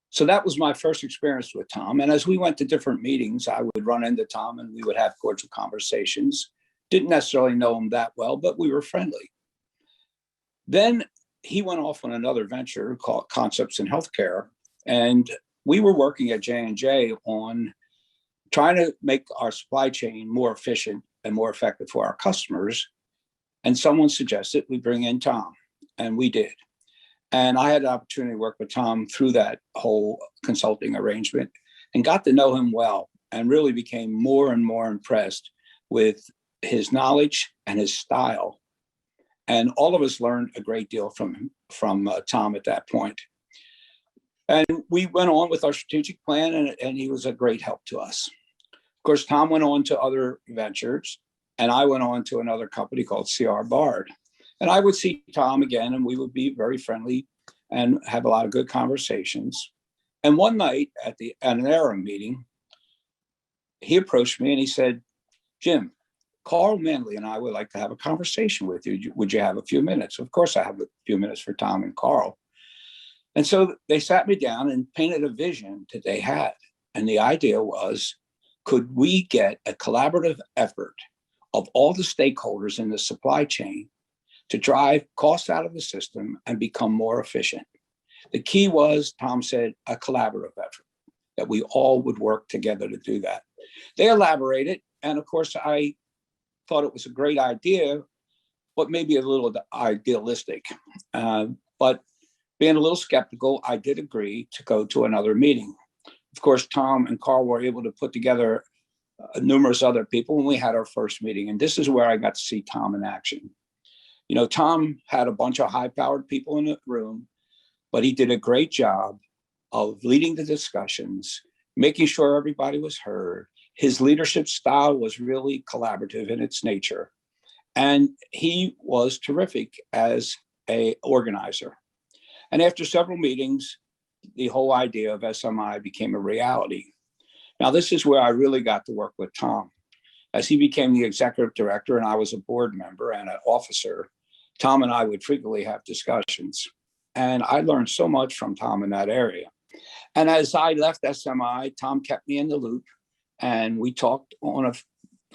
So that was my first experience with Tom. And as we went to different meetings, I would run into Tom and we would have cordial conversations. Didn't necessarily know him that well, but we were friendly. Then he went off on another venture called Concepts in Healthcare. And we were working at J&J on trying to make our supply chain more efficient and more effective for our customers. And someone suggested we bring in Tom, and we did. And I had the opportunity to work with Tom through that whole consulting arrangement and got to know him well and really became more and more impressed with his knowledge and his style. And all of us learned a great deal from Tom at that point. And we went on with our strategic plan, and he was a great help to us. Of course, Tom went on to other ventures, and I went on to another company called CR Bard. And I would see Tom again, and we would be very friendly and have a lot of good conversations. And one night at an ERA meeting, he approached me and he said, "Jim, Carl Manley and I would like to have a conversation with you. Would you have a few minutes?" Of course, I have a few minutes for Tom and Carl. And so they sat me down and painted a vision that they had. And the idea was, could we get a collaborative effort of all the stakeholders in the supply chain to drive costs out of the system and become more efficient? The key was, Tom said, a collaborative effort, that we all would work together to do that. They elaborated. And of course, I thought it was a great idea, but maybe a little idealistic. But being a little skeptical, I did agree to go to another meeting. Of course, Tom and Carl were able to put together numerous other people when we had our first meeting. And this is where I got to see Tom in action. You know, Tom had a bunch of high-powered people in the room, but he did a great job of leading the discussions, making sure everybody was heard. His leadership style was really collaborative in its nature. And he was terrific as an organizer. And after several meetings, the whole idea of SMI became a reality. Now, this is where I really got to work with Tom. As he became the executive director and I was a board member and an officer, Tom and I would frequently have discussions. And I learned so much from Tom in that area. And as I left SMI, Tom kept me in the loop, and we talked on a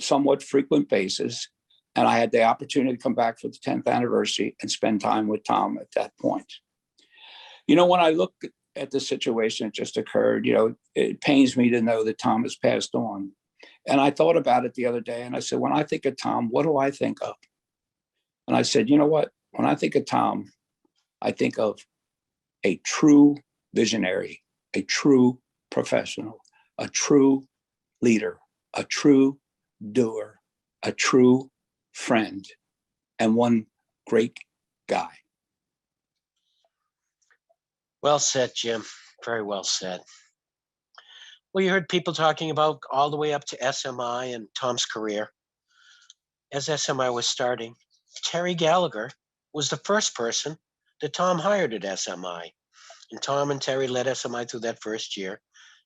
somewhat frequent basis. And I had the opportunity to come back for the 10th anniversary and spend time with Tom at that point. You know, when I look at the situation that just occurred, you know, it pains me to know that Tom has passed on. And I thought about it the other day, and I said, when I think of Tom, what do I think of? And I said, you know what? When I think of Tom, I think of a true visionary, a true professional, a true leader, a true doer, a true friend, and one great guy. Well said, Jim. Very well said. Well, you heard people talking about all the way up to SMI and Tom's career. As SMI was starting, Terry Gallagher was the first person that Tom hired at SMI. And Tom and Terry led SMI through that first year.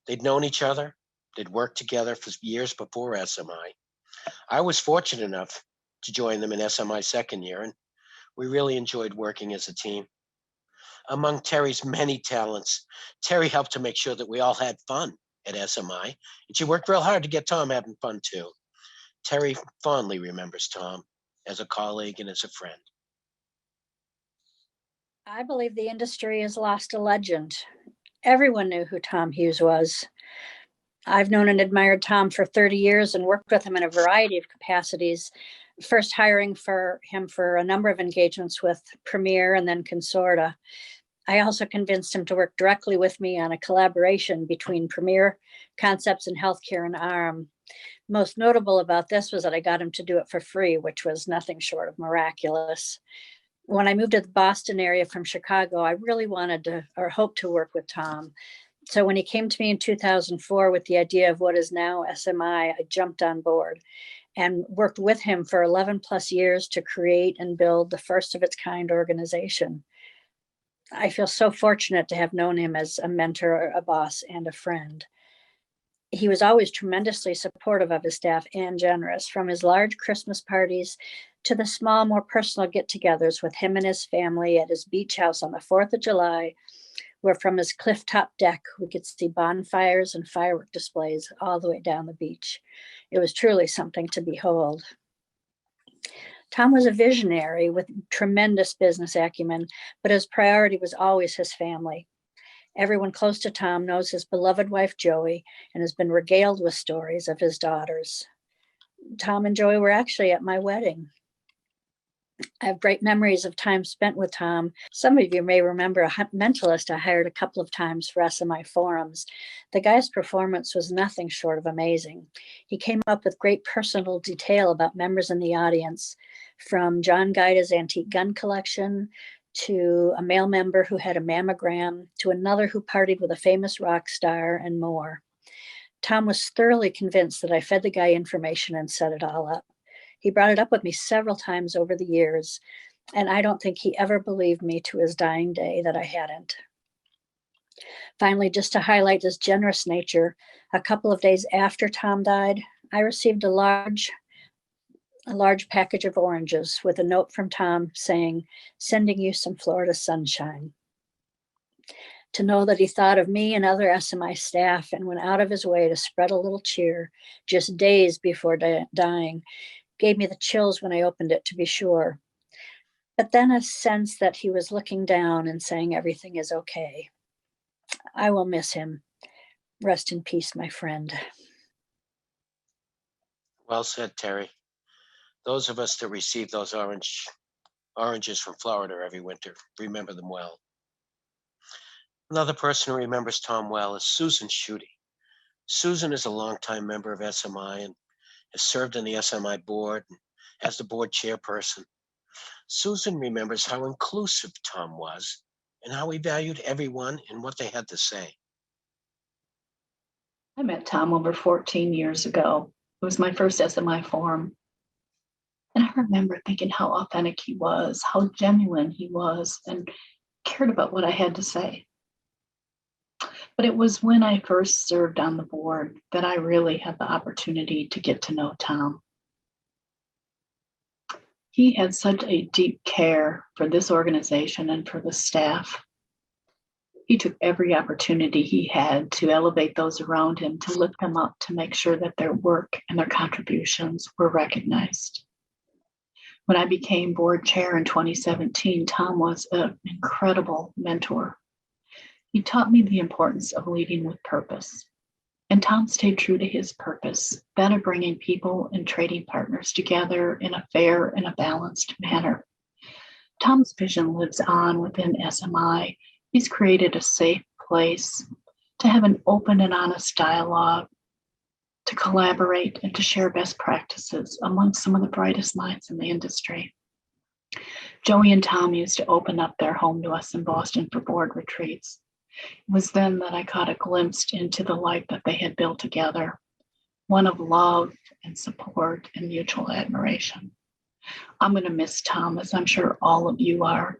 They'd known each other. They'd worked together for years before SMI. I was fortunate enough to join them in SMI's second year, and we really enjoyed working as a team. Among Terry's many talents, Terry helped to make sure that we all had fun at SMI, and she worked real hard to get Tom having fun too. Terry fondly remembers Tom as a colleague and as a friend. I believe the industry has lost a legend. Everyone knew who Tom Hughes was. I've known and admired Tom for 30 years and worked with him in a variety of capacities, first hiring for him for a number of engagements with Premier and then Consorta. I also convinced him to work directly with me on a collaboration between Premier, Concepts in Healthcare, and ARM. Most notable about this was that I got him to do it for free, which was nothing short of miraculous. When I moved to the Boston area from Chicago, I really wanted to, or hoped to, work with Tom. So when he came to me in 2004 with the idea of what is now SMI, I jumped on board and worked with him for 11 plus years to create and build the first of its kind organization. I feel so fortunate to have known him as a mentor, a boss, and a friend. He was always tremendously supportive of his staff and generous, from his large Christmas parties to the small, more personal get-togethers with him and his family at his beach house on the 4th of July, where from his clifftop deck, we could see bonfires and firework displays all the way down the beach. It was truly something to behold. Tom was a visionary with tremendous business acumen, but his priority was always his family. Everyone close to Tom knows his beloved wife, Joey, and has been regaled with stories of his daughters. Tom and Joey were actually at my wedding. I have great memories of time spent with Tom. Some of you may remember a mentalist I hired a couple of times for SMI forums. The guy's performance was nothing short of amazing. He came up with great personal detail about members in the audience, from John Gaida's antique gun collection, to a male member who had a mammogram, to another who partied with a famous rock star, and more. Tom was thoroughly convinced that I fed the guy information and set it all up. He brought it up with me several times over the years, and I don't think he ever believed me to his dying day that I hadn't. Finally, just to highlight his generous nature, a couple of days after Tom died, I received a large package of oranges with a note from Tom saying, "Sending you some Florida sunshine." To know that he thought of me and other SMI staff and went out of his way to spread a little cheer just days before dying gave me the chills when I opened it, to be sure. But then a sense that he was looking down and saying everything is okay. I will miss him. Rest in peace, my friend. Well said, Terry. Those of us that receive those oranges from Florida every winter remember them well. Another person who remembers Tom well is Susan Schutte. Susan is a longtime member of SMI and has served on the SMI board as the board chairperson. Susan remembers how inclusive Tom was and how he valued everyone and what they had to say. I met Tom over 14 years ago. It was my first SMI forum. And I remember thinking how authentic he was, how genuine he was, and cared about what I had to say. But it was when I first served on the board that I really had the opportunity to get to know Tom. He had such a deep care for this organization and for the staff. He took every opportunity he had to elevate those around him, to lift them up, to make sure that their work and their contributions were recognized. When I became board chair in 2017, Tom was an incredible mentor. He taught me the importance of leading with purpose. And Tom stayed true to his purpose, that of bringing people and trading partners together in a fair and a balanced manner. Tom's vision lives on within SMI. He's created a safe place to have an open and honest dialogue, to collaborate and to share best practices among some of the brightest minds in the industry. Joey and Tom used to open up their home to us in Boston for board retreats. It was then that I caught a glimpse into the life that they had built together, one of love and support and mutual admiration. I'm going to miss Tom, as I'm sure all of you are,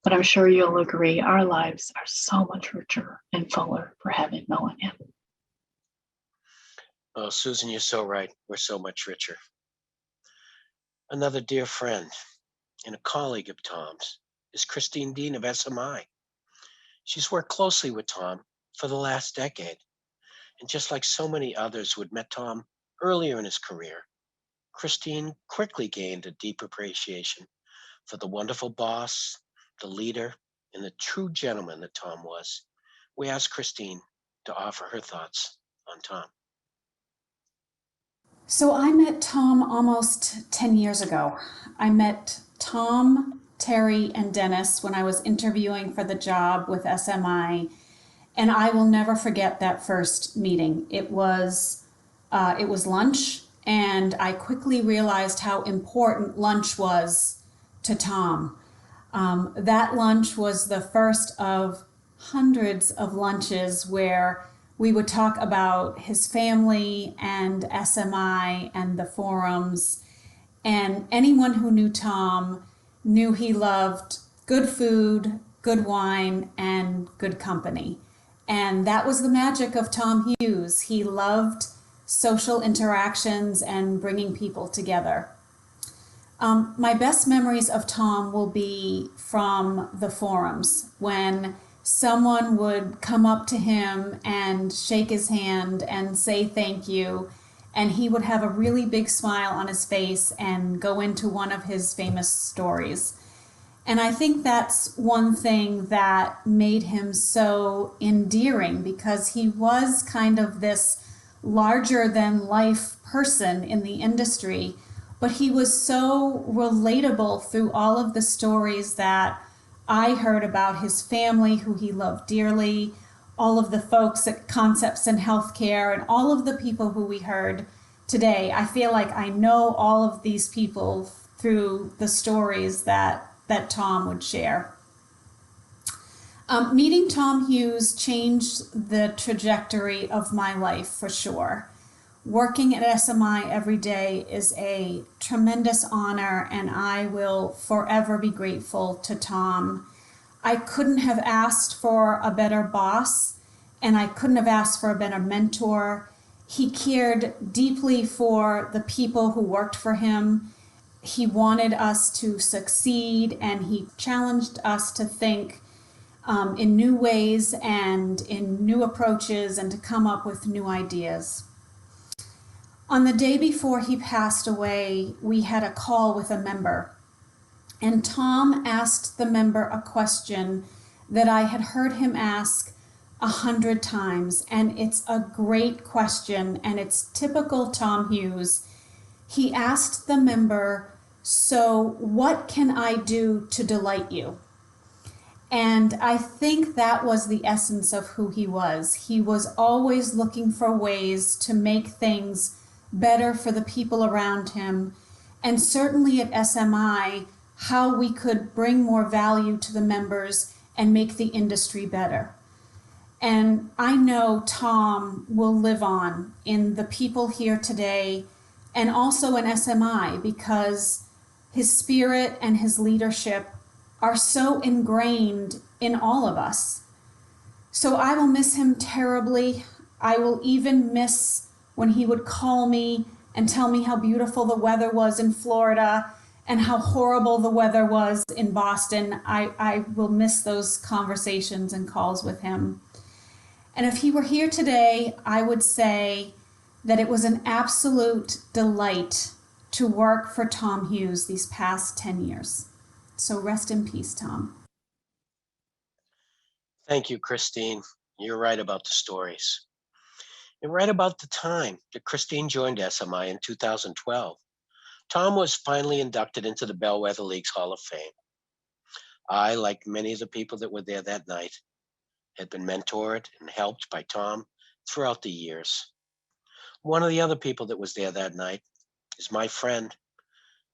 but I'm sure you'll agree our lives are so much richer and fuller for having known him. Oh, Susan, you're so right. We're so much richer. Another dear friend and a colleague of Tom's is Christine Dean of SMI. She's worked closely with Tom for the last decade. And just like so many others who had met Tom earlier in his career, Christine quickly gained a deep appreciation for the wonderful boss, the leader, and the true gentleman that Tom was. We asked Christine to offer her thoughts on Tom. So I met Tom almost 10 years ago. I met Tom, Terry, and Dennis when I was interviewing for the job with SMI, and I will never forget that first meeting. It was lunch, and I quickly realized how important lunch was to Tom. That lunch was the first of hundreds of lunches where we would talk about his family and SMI and the forums. And anyone who knew Tom knew he loved good food, good wine, and good company. And that was the magic of Tom Hughes. He loved social interactions and bringing people together. My best memories of Tom will be from the forums, when someone would come up to him and shake his hand and say thank you. and he would have a really big smile on his face and go into one of his famous stories. And I think that's one thing that made him so endearing, because he was kind of this larger than life person in the industry, but he was so relatable through all of the stories that I heard about his family, who he loved dearly, all of the folks at Concepts in Healthcare, and all of the people who we heard today. I feel like I know all of these people through the stories that Tom would share. Meeting Tom Hughes changed the trajectory of my life for sure. Working at SMI every day is a tremendous honor, and I will forever be grateful to Tom. I couldn't have asked for a better boss, and I couldn't have asked for a better mentor. He cared deeply for the people who worked for him. He wanted us to succeed, and he challenged us to think in new ways and in new approaches, and to come up with new ideas. On the day before he passed away, we had a call with a member, and Tom asked the member a question that I had heard him ask 100 times, and it's a great question, and it's typical Tom Hughes. He asked the member, "So what can I do to delight you?" And I think that was the essence of who he was. He was always looking for ways to make things better for the people around him. And certainly at SMI, how we could bring more value to the members and make the industry better. And I know Tom will live on in the people here today and also in SMI, because his spirit and his leadership are so ingrained in all of us. So I will miss him terribly. I will even miss when he would call me and tell me how beautiful the weather was in Florida and how horrible the weather was in Boston. I will miss those conversations and calls with him. And if he were here today, I would say that it was an absolute delight to work for Tom Hughes these past 10 years. So rest in peace, Tom. Thank you, Christine. You're right about the stories. And right about the time that Christine joined SMI in 2012, Tom was finally inducted into the Bellwether League's Hall of Fame. I, like many of the people that were there that night, had been mentored and helped by Tom throughout the years. One of the other people that was there that night is my friend,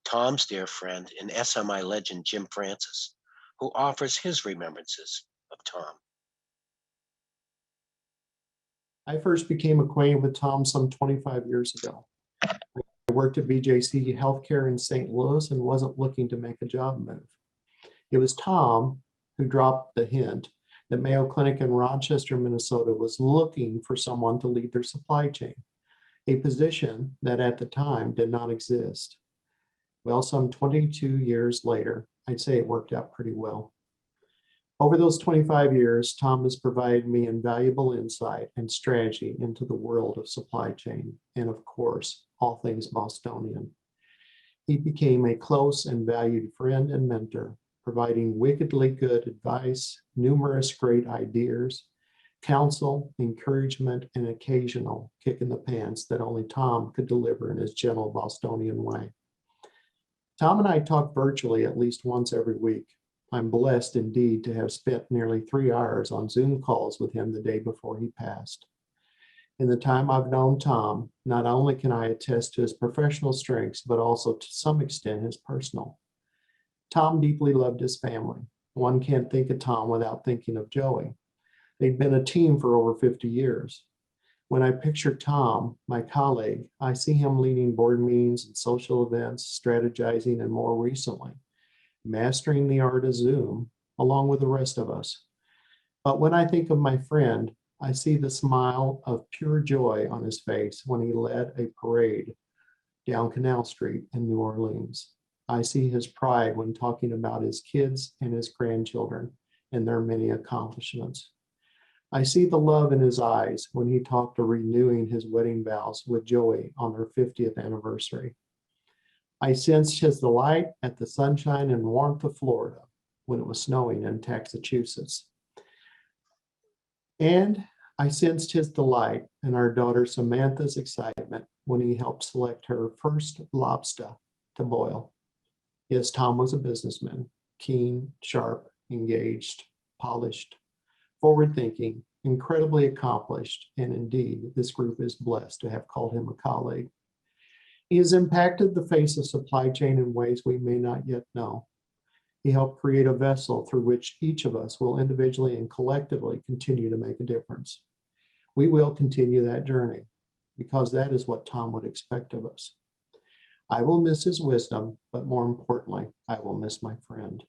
Tom's dear friend and SMI legend, Jim Francis, who offers his remembrances of Tom. I first became acquainted with Tom some 25 years ago. I worked at BJC Healthcare in St. Louis and wasn't looking to make a job move. It was Tom who dropped the hint that Mayo Clinic in Rochester, Minnesota was looking for someone to lead their supply chain, a position that at the time did not exist. Well, some 22 years later, I'd say it worked out pretty well. Over those 25 years, Tom has provided me invaluable insight and strategy into the world of supply chain, and of course, all things Bostonian. He became a close and valued friend and mentor, providing wickedly good advice, numerous great ideas, counsel, encouragement, and occasional kick in the pants that only Tom could deliver in his gentle Bostonian way. Tom and I talk virtually at least once every week. I'm blessed indeed to have spent nearly 3 hours on Zoom calls with him the day before he passed. In the time I've known Tom, not only can I attest to his professional strengths, but also to some extent his personal. Tom deeply loved his family. One can't think of Tom without thinking of Joey. They'd been a team for over 50 years. When I picture Tom, my colleague, I see him leading board meetings and social events, strategizing, and more recently, mastering the art of Zoom, along with the rest of us. But when I think of my friend, I see the smile of pure joy on his face when he led a parade down Canal Street in New Orleans. I see his pride when talking about his kids and his grandchildren and their many accomplishments. I see the love in his eyes when he talked of renewing his wedding vows with Joey on their 50th anniversary. I sensed his delight at the sunshine and warmth of Florida when it was snowing in Massachusetts. And I sensed his delight in our daughter Samantha's excitement when he helped select her first lobster to boil. Yes, Tom was a businessman, keen, sharp, engaged, polished, forward-thinking, incredibly accomplished, and indeed, this group is blessed to have called him a colleague. He has impacted the face of supply chain in ways we may not yet know. He helped create a vessel through which each of us will individually and collectively continue to make a difference. We will continue that journey because that is what Tom would expect of us. I will miss his wisdom, but more importantly, I will miss my friend.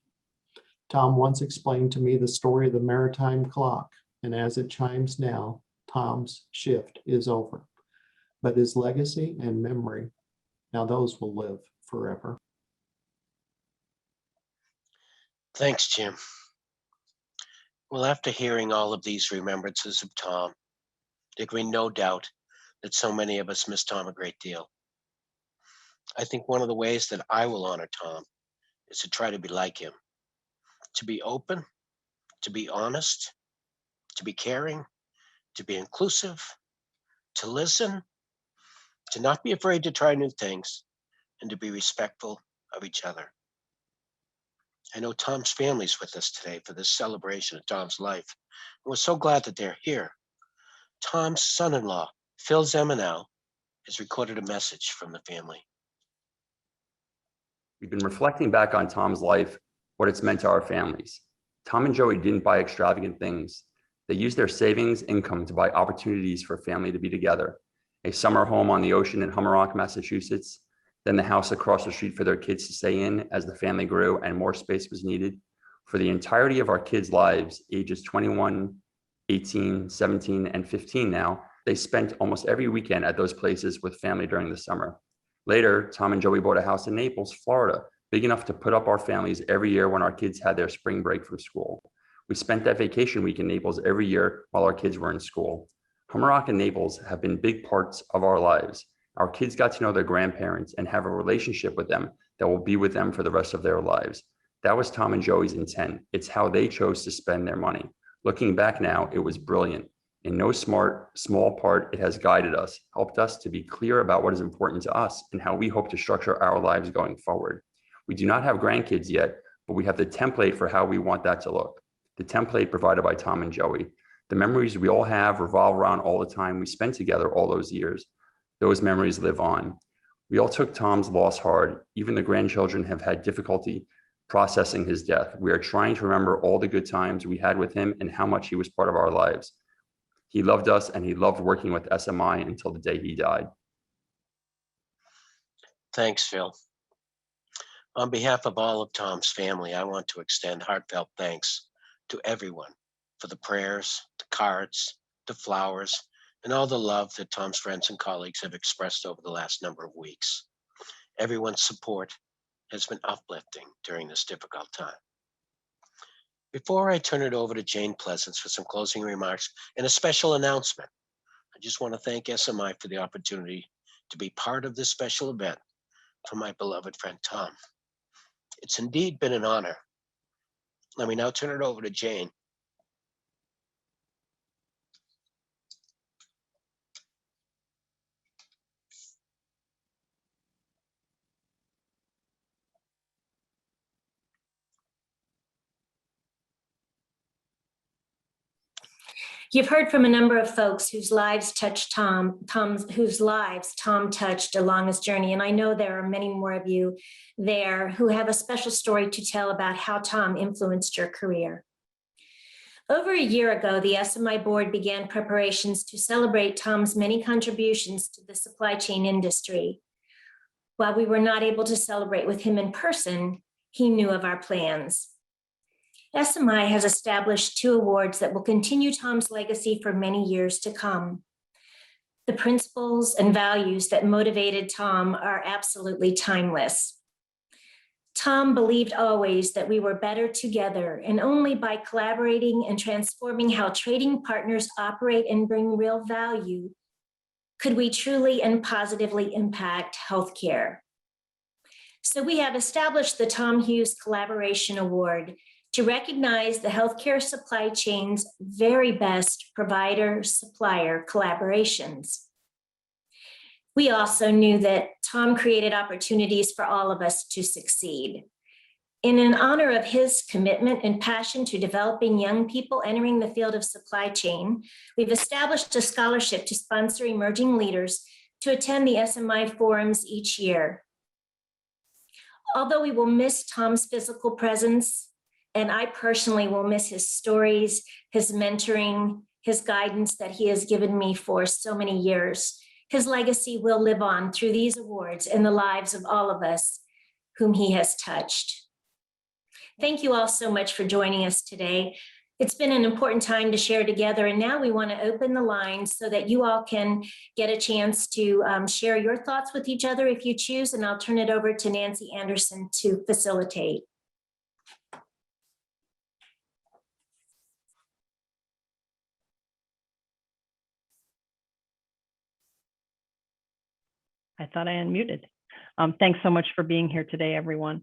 Tom once explained to me the story of the maritime clock, and as it chimes now, Tom's shift is over. But his legacy and memory, now those will live forever. Thanks, Jim. Well, after hearing all of these remembrances of Tom, there can be no doubt that so many of us miss Tom a great deal. I think one of the ways that I will honor Tom is to try to be like him, to be open, to be honest, to be caring, to be inclusive, to listen, to not be afraid to try new things, and to be respectful of each other. I know Tom's family's with us today for this celebration of Tom's life, and we're so glad that they're here. Tom's son-in-law, Phil Zemenow, has recorded a message from the family. We've been reflecting back on Tom's life, what it's meant to our families. Tom and Joey didn't buy extravagant things. They used their savings income to buy opportunities for family to be together. A summer home on the ocean in Hummerock, Massachusetts, then the house across the street for their kids to stay in as the family grew and more space was needed. For the entirety of our kids' lives, ages 21, 18, 17, and 15 now, they spent almost every weekend at those places with family during the summer. Later, Tom and Joey bought a house in Naples, Florida, big enough to put up our families every year when our kids had their spring break from school. We spent that vacation week in Naples every year while our kids were in school. Hummerock and Naples have been big parts of our lives. Our kids got to know their grandparents and have a relationship with them that will be with them for the rest of their lives. That was Tom and Joey's intent. It's how they chose to spend their money. Looking back now, it was brilliant. In no small part, it has guided us, helped us to be clear about what is important to us and how we hope to structure our lives going forward. We do not have grandkids yet, but we have the template for how we want that to look. The template provided by Tom and Joey. The memories we all have revolve around all the time we spent together all those years. Those memories live on. We all took Tom's loss hard. Even the grandchildren have had difficulty processing his death. We are trying to remember all the good times we had with him and how much he was part of our lives. He loved us and he loved working with SMI until the day he died. Thanks, Phil. On behalf of all of Tom's family, I want to extend heartfelt thanks to everyone for the prayers, the cards, the flowers, and all the love that Tom's friends and colleagues have expressed over the last number of weeks. Everyone's support has been uplifting during this difficult time. Before I turn it over to Jane Pleasance for some closing remarks and a special announcement, I just want to thank SMI for the opportunity to be part of this special event for my beloved friend Tom. It's indeed been an honor. Let me now turn it over to Jane. You've heard from a number of folks whose lives touched whose lives Tom touched along his journey. And I know there are many more of you there who have a special story to tell about how Tom influenced your career. Over a year ago, the SMI board began preparations to celebrate Tom's many contributions to the supply chain industry. While we were not able to celebrate with him in person, he knew of our plans. SMI has established 2 awards that will continue Tom's legacy for many years to come. The principles and values that motivated Tom are absolutely timeless. Tom believed always that we were better together, and only by collaborating and transforming how trading partners operate and bring real value could we truly and positively impact healthcare. So we have established the Tom Hughes Collaboration Award to recognize the healthcare supply chain's very best provider-supplier collaborations. We also knew that Tom created opportunities for all of us to succeed. In honor of his commitment and passion to developing young people entering the field of supply chain, we've established a scholarship to sponsor emerging leaders to attend the SMI forums each year. Although we will miss Tom's physical presence, and I personally will miss his stories, his mentoring, his guidance that he has given me for so many years, his legacy will live on through these awards in the lives of all of us whom he has touched. Thank you all so much for joining us today. It's been an important time to share together, and now we want to open the lines so that you all can get a chance to share your thoughts with each other if you choose, and I'll turn it over to Nancy Anderson to facilitate. I thought I unmuted. Thanks so much for being here today, everyone.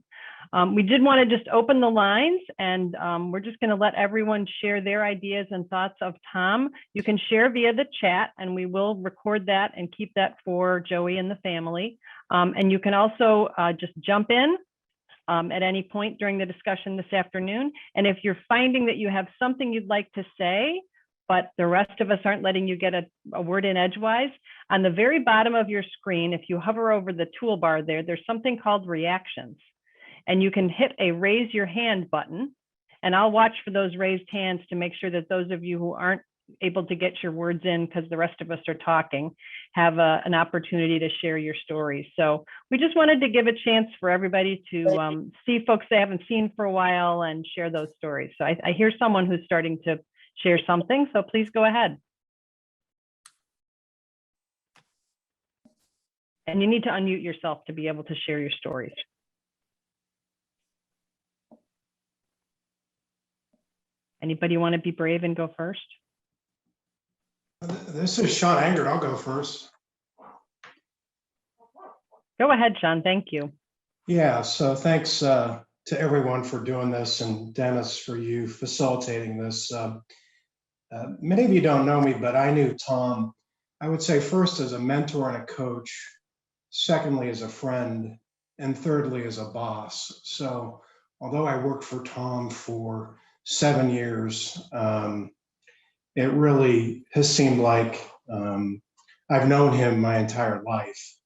We did want to just open the lines, and we're just going to let everyone share their ideas and thoughts of Tom. You can share via the chat, and we will record that and keep that for Joey and the family. And you can also just jump in at any point during the discussion this afternoon. And if you're finding that you have something you'd like to say, but the rest of us aren't letting you get a word in edgewise, on the very bottom of your screen, if you hover over the toolbar there, there's something called reactions. And you can hit a raise your hand button, and I'll watch for those raised hands to make sure that those of you who aren't able to get your words in because the rest of us are talking have an opportunity to share your stories. So we just wanted to give a chance for everybody to see folks they haven't seen for a while and share those stories. So I hear someone who's starting to share something, so please go ahead. And you need to unmute yourself to be able to share your stories. Anybody want to be brave and go first? This is Sean Angert. I'll go first. Go ahead, Sean. Thank you. Yeah, so thanks to everyone for doing this, and Dennis for you facilitating this. Many of you don't know me, but I knew Tom, I would say first as a mentor and a coach, secondly as a friend, and thirdly as a boss. So although I worked for Tom for 7 years, it really has seemed like I've known him my entire life.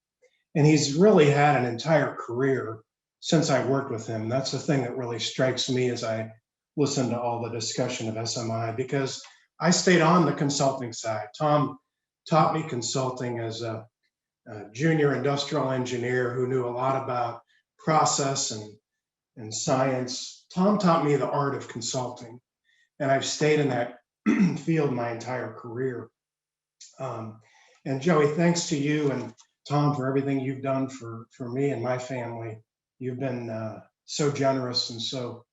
And he's really had an entire career since I worked with him. That's the thing that really strikes me as I listen to all the discussion of SMI, because I stayed on the consulting side. Tom taught me consulting as a junior industrial engineer who knew a lot about process and science. Tom taught me the art of consulting, and I've stayed in that field my entire career. And Joey, thanks to you and Tom for everything you've done for me and my family. You've been so generous and so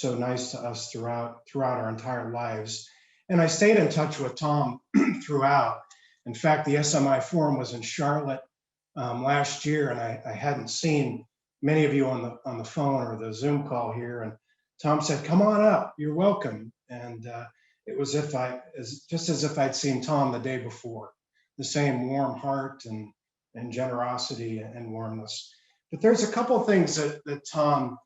nice to us throughout our entire lives. And I stayed in touch with Tom throughout. In fact, the SMI forum was in Charlotte last year, and I hadn't seen many of you on the phone or the Zoom call here. And Tom said, "Come on up, you're welcome." And it was just as if I'd seen Tom the day before, the same warm heart and generosity and warmness. But there's a couple of things that Tom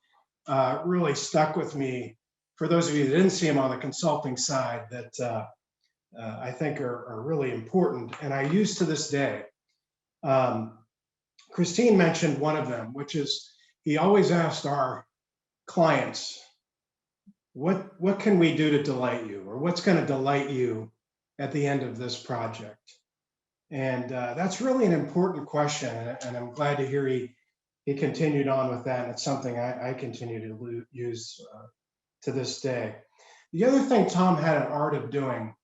really stuck with me. For those of you that didn't see him on the consulting side, that I think are really important, and I use to this day. Christine mentioned one of them, which is he always asked our clients, what can we do to delight you, or what's going to delight you at the end of this project? And that's really an important question, and I'm glad to hear he continued on with that, and it's something I continue to use to this day. The other thing Tom had an art of doing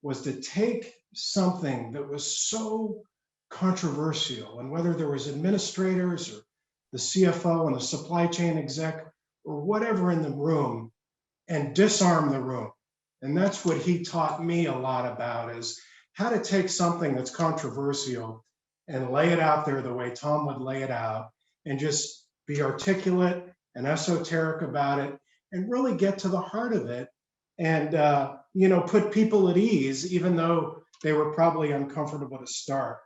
was to take something that was so controversial, and whether there was administrators or the CFO and the supply chain exec or whatever in the room and disarm the room. And that's what he taught me a lot about, is how to take something that's controversial and lay it out there the way Tom would lay it out, and just be articulate and esoteric about it and really get to the heart of it, and put people at ease, even though they were probably uncomfortable to start.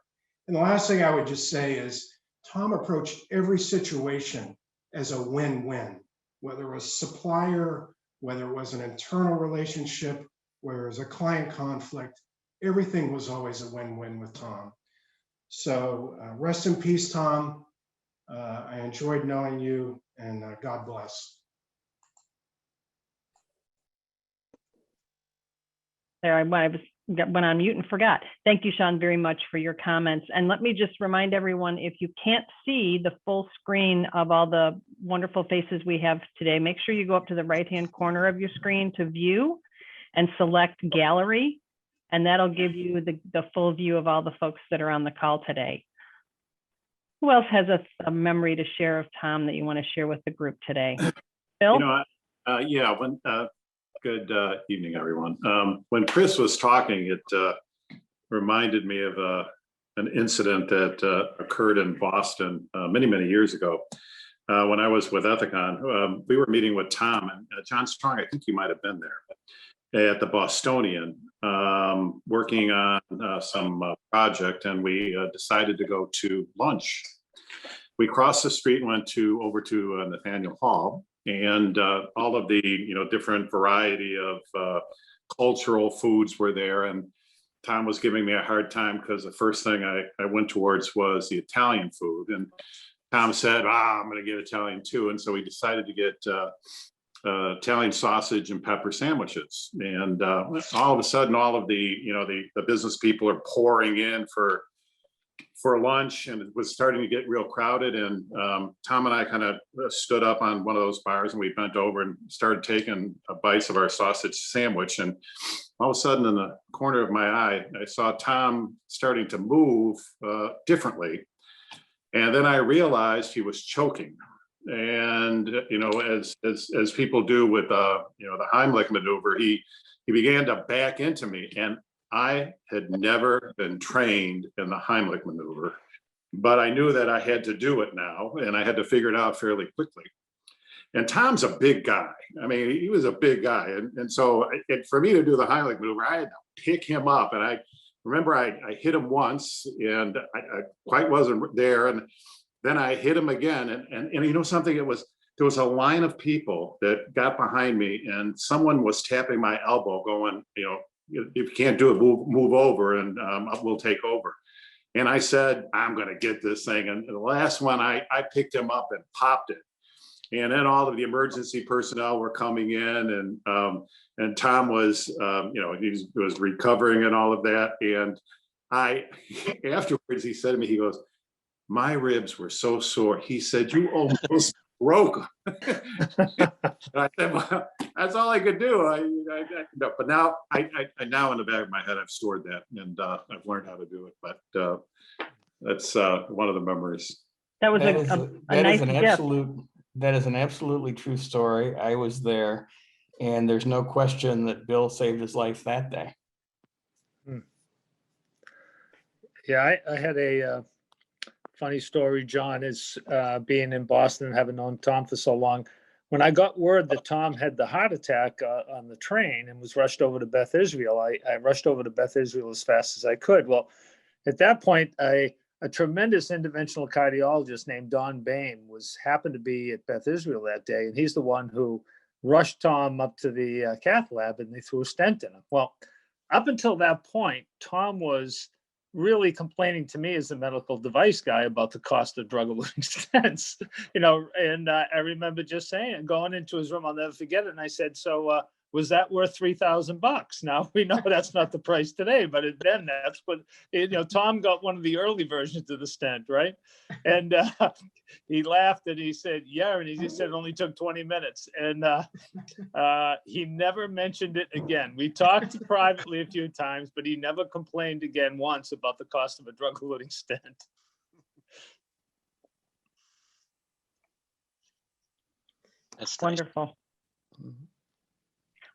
And the last thing I would just say is Tom approached every situation as a win-win, whether it was supplier, whether it was an internal relationship, whether it was a client conflict, everything was always a win-win with Tom. So rest in peace, Tom. I enjoyed knowing you, and God bless. There, I went on mute and forgot. Thank you, Sean, very much for your comments. And let me just remind everyone, if you can't see the full screen of all the wonderful faces we have today, make sure you go up to the right-hand corner of your screen to view and select gallery, and that'll give you the full view of all the folks that are on the call today. Who else has a memory to share of Tom that you want to share with the group today? Bill? Good evening, everyone. When Chris was talking, it reminded me of an incident that occurred in Boston many, many years ago. When I was with Ethicon, we were meeting with Tom and John Strong. I think you might have been there at the Bostonian, working on some project, and we decided to go to lunch. We crossed the street and went over to Nathaniel Hall, and all of the different variety of cultural foods were there. And Tom was giving me a hard time because the first thing I went towards was the Italian food, and Tom said, I'm going to get Italian too. And so we decided to get Italian sausage and pepper sandwiches. And all of a sudden, all of the the business people are pouring in for lunch, and it was starting to get real crowded. And Tom and I kind of stood up on one of those bars, and we bent over and started taking bites of our sausage sandwich. And all of a sudden, in the corner of my eye, I saw Tom starting to move differently. And then I realized he was choking. And as people do with the Heimlich maneuver, he began to back into me. And I had never been trained in the Heimlich maneuver, but I knew that I had to do it now, and I had to figure it out fairly quickly. And Tom's a big guy. I mean, he was a big guy. And so for me to do the Heimlich maneuver, I had to pick him up. And I remember I hit him once, and I quite wasn't there. And then I hit him again. And you know something, there was a line of people that got behind me, and someone was tapping my elbow going, if you can't do it, move over, and we'll take over. And I said, I'm going to get this thing. And the last one, I picked him up and popped it. And then all of the emergency personnel were coming in, and Tom was, he was recovering and all of that. And afterwards, he said to me, he goes, my ribs were so sore. He said, you almost broke. I said, well, that's all I could do. But now now in the back of my head, I've stored that, and I've learned how to do it. But that's one of the memories. That was a nice gift. That is an absolutely true story. I was there, and there's no question that Bill saved his life that day. Yeah, I had a funny story, John, is being in Boston and having known Tom for so long. When I got word that Tom had the heart attack on the train and was rushed over to Beth Israel, I rushed over to Beth Israel as fast as I could. Well, at that point, a tremendous interventional cardiologist named Don Bain happened to be at Beth Israel that day, and he's the one who rushed Tom up to the cath lab, and they threw a stent in him. Well, up until that point, Tom was really complaining to me as a medical device guy about the cost of drug-eluting stents, and I remember just saying, going into his room, I'll never forget it, and I said, so was that worth $3,000? Now we know that's not the price today, but then that's what, Tom got one of the early versions of the stent, right? And he laughed and he said, yeah, and he said it only took 20 minutes. And he never mentioned it again. We talked privately a few times, but he never complained again once about the cost of a drug-eluting stent. That's nice. Wonderful.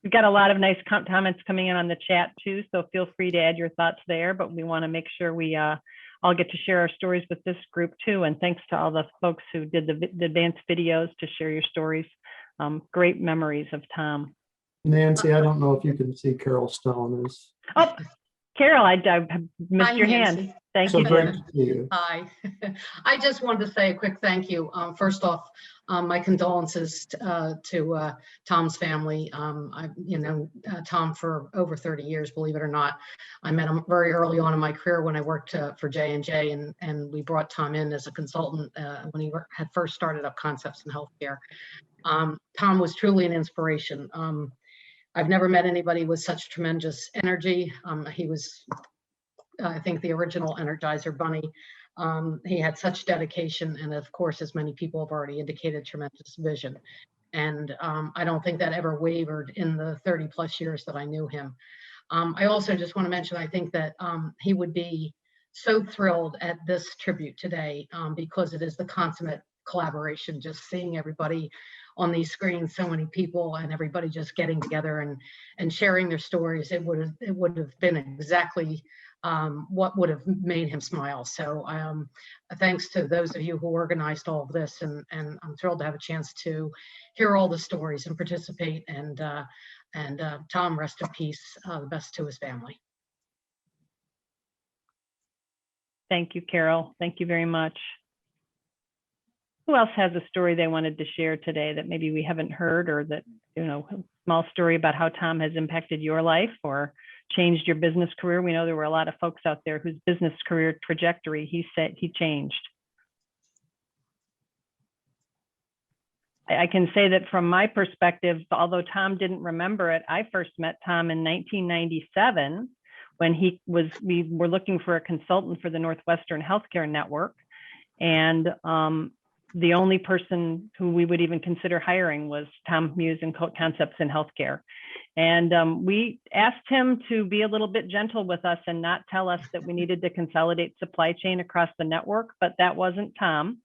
We've got a lot of nice comments coming in on the chat too, so feel free to add your thoughts there, but we want to make sure we all get to share our stories with this group too. And thanks to all the folks who did the advanced videos to share your stories. Great memories of Tom. Nancy, I don't know if you can see Carol Stone is. Oh, Carol, I missed Hi, your Nancy. hand. Thank So you. great Dear. to see you. Hi. I just wanted to say a quick thank you. First off, my condolences to Tom's family. I've Tom for over 30 years, believe it or not. I met him very early on in my career when I worked for J&J, and we brought Tom in as a consultant when he had first started up Concepts in Healthcare. Tom was truly an inspiration. I've never met anybody with such tremendous energy. He was, I think, the original Energizer Bunny. He had such dedication, and of course, as many people have already indicated, tremendous vision. And I don't think that ever wavered in the 30 plus years that I knew him. I also just want to mention, I think that he would be so thrilled at this tribute today because it is the consummate collaboration, just seeing everybody on these screens, so many people and everybody just getting together and sharing their stories. It would have been exactly what would have made him smile. So thanks to those of you who organized all of this, and I'm thrilled to have a chance to hear all the stories and participate. And Tom, rest in peace. The best to his family. Thank you, Carol. Thank you very much. Who else has a story they wanted to share today that maybe we haven't heard, or that, a small story about how Tom has impacted your life or changed your business career? We know there were a lot of folks out there whose business career trajectory he said he changed. I can say that from my perspective, although Tom didn't remember it, I first met Tom in 1997 when we were looking for a consultant for the Northwestern Healthcare Network. And the only person who we would even consider hiring was Tom Hughes and Concepts in Healthcare. And we asked him to be a little bit gentle with us and not tell us that we needed to consolidate supply chain across the network, but that wasn't Tom.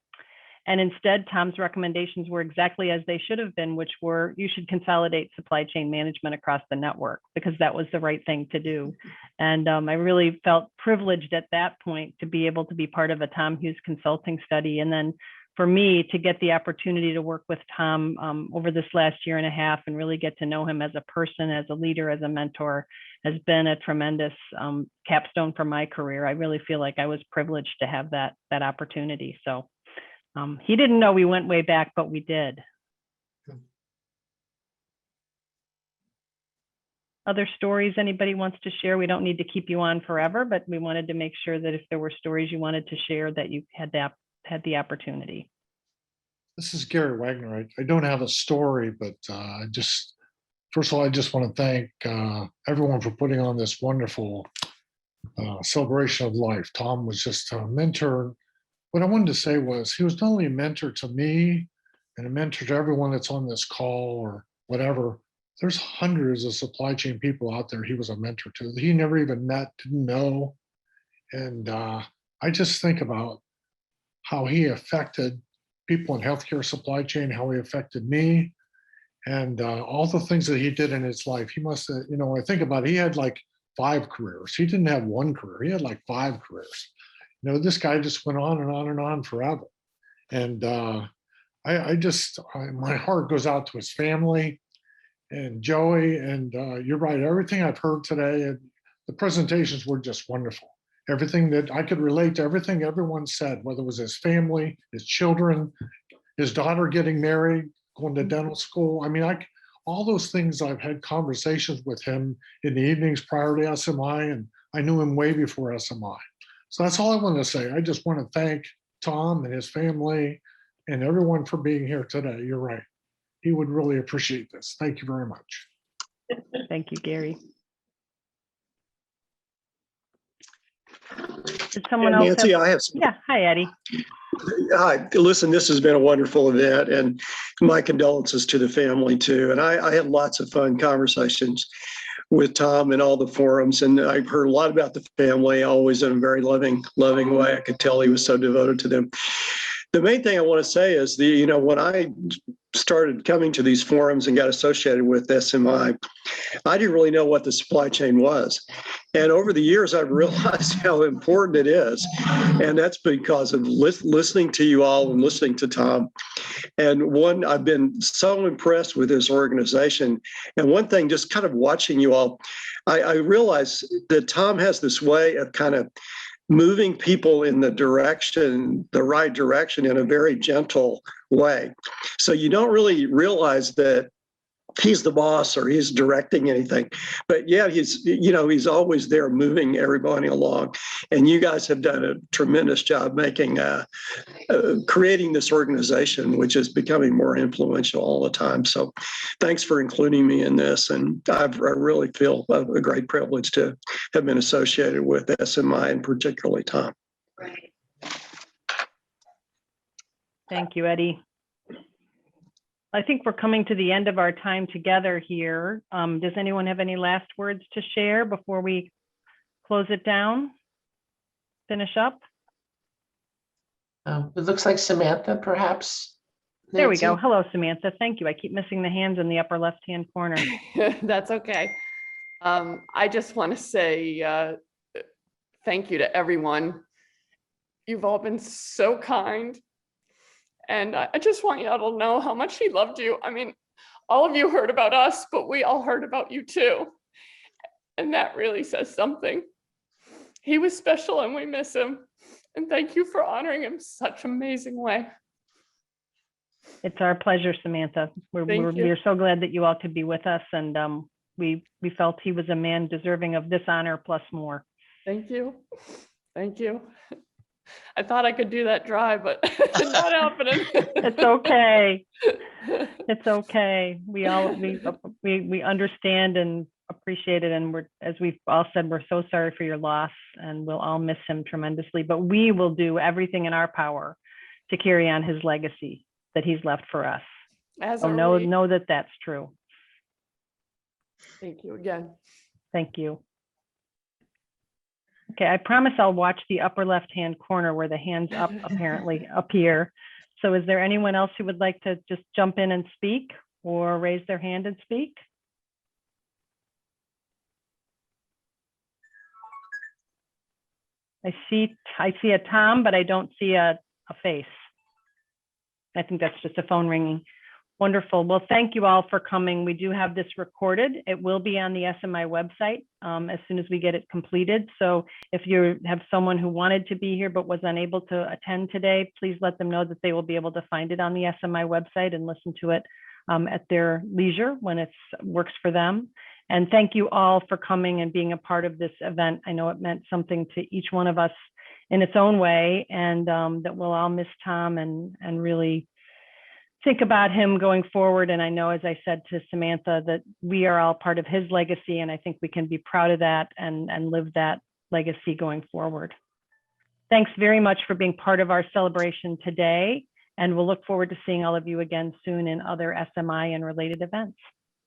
And instead, Tom's recommendations were exactly as they should have been, which were, you should consolidate supply chain management across the network, because that was the right thing to do. And I really felt privileged at that point to be able to be part of a Tom Hughes consulting study. And then for me to get the opportunity to work with Tom over this last year and a half and really get to know him as a person, as a leader, as a mentor, has been a tremendous capstone for my career. I really feel like I was privileged to have that opportunity. So he didn't know we went way back, but we did. Other stories anybody wants to share? We don't need to keep you on forever, but we wanted to make sure that if there were stories you wanted to share, that you had the opportunity. This is Gary Wagner. I don't have a story, but first of all, I just want to thank everyone for putting on this wonderful celebration of life. Tom was just a mentor. What I wanted to say was he was not only a mentor to me and a mentor to everyone that's on this call or whatever. There's hundreds of supply chain people out there he was a mentor to that he never even met, didn't know. And I just think about how he affected people in healthcare supply chain, how he affected me, and all the things that he did in his life. He must have, I think about it, he had like 5 careers. He didn't have one career. He had like 5 careers. This guy just went on and on and on forever. And my heart goes out to his family and Joey. And you're right, everything I've heard today, the presentations were just wonderful. Everything that I could relate to, everything everyone said, whether it was his family, his children, his daughter getting married, going to dental school. I mean, all those things, I've had conversations with him in the evenings prior to SMI, and I knew him way before SMI. So that's all I want to say. I just want to thank Tom and his family and everyone for being here today. You're right. He would really appreciate this. Thank you very much. Thank you, Gary. Did someone else Nancy, I have some. Yeah, hi, Eddie. Hi, listen, this has been a wonderful event, and my condolences to the family too. And I had lots of fun conversations with Tom in all the forums, and I've heard a lot about the family, always in a very loving way. I could tell he was so devoted to them. the main thing I want to say is when I started coming to these forums and got associated with SMI, I didn't really know what the supply chain was. And over the years, I've realized how important it is. And that's because of listening to you all and listening to Tom. And I've been so impressed with this organization. And one thing, just kind of watching you all, I realize that Tom has this way of kind of moving people in the right direction in a very gentle way. So you don't really realize that he's the boss or he's directing anything, but yeah, he's always there moving everybody along. And you guys have done a tremendous job creating this organization, which is becoming more influential all the time. So thanks for including me in this. And I really feel a great privilege to have been associated with SMI and particularly Tom. Thank you, Eddie. I think we're coming to the end of our time together here. Does anyone have any last words to share before we close it down? Finish up? It looks like Samantha, perhaps. There we Nancy? go. Hello, Samantha. Thank you. I keep missing the hands in the upper left-hand corner. That's okay. I just want to say thank you to everyone. You've all been so kind. And I just want y'all to know how much he loved you. I mean, all of you heard about us, but we all heard about you too. And that really says something. He was special and we miss him. And thank you for honoring him such an amazing way. It's our pleasure, Samantha. We're so glad that you all could be with us. And we felt he was a man deserving of this honor plus more. Thank you. Thank you. I thought I could do that dry, but it's not happening. It's okay. It's okay. We understand and appreciate it. And as we've all said, we're so sorry for your loss and we'll all miss him tremendously, but we will do everything in our power to carry on his legacy that he's left for us. So know that that's true. Thank you again. Thank you. Okay, I promise I'll watch the upper left-hand corner where the hands up apparently appear. So is there anyone else who would like to just jump in and speak or raise their hand and speak? I see a Tom, but I don't see a face. I think that's just a phone ringing. Wonderful. Well, thank you all for coming. We do have this recorded. It will be on the SMI website as soon as we get it completed. So if you have someone who wanted to be here but was unable to attend today, please let them know that they will be able to find it on the SMI website and listen to it at their leisure when it works for them. And thank you all for coming and being a part of this event. I know it meant something to each one of us in its own way, and that we'll all miss Tom and really think about him going forward. And I know, as I said to Samantha, that we are all part of his legacy, and I think we can be proud of that and live that legacy going forward. Thanks very much for being part of our celebration today, and we'll look forward to seeing all of you again soon in other SMI and related events.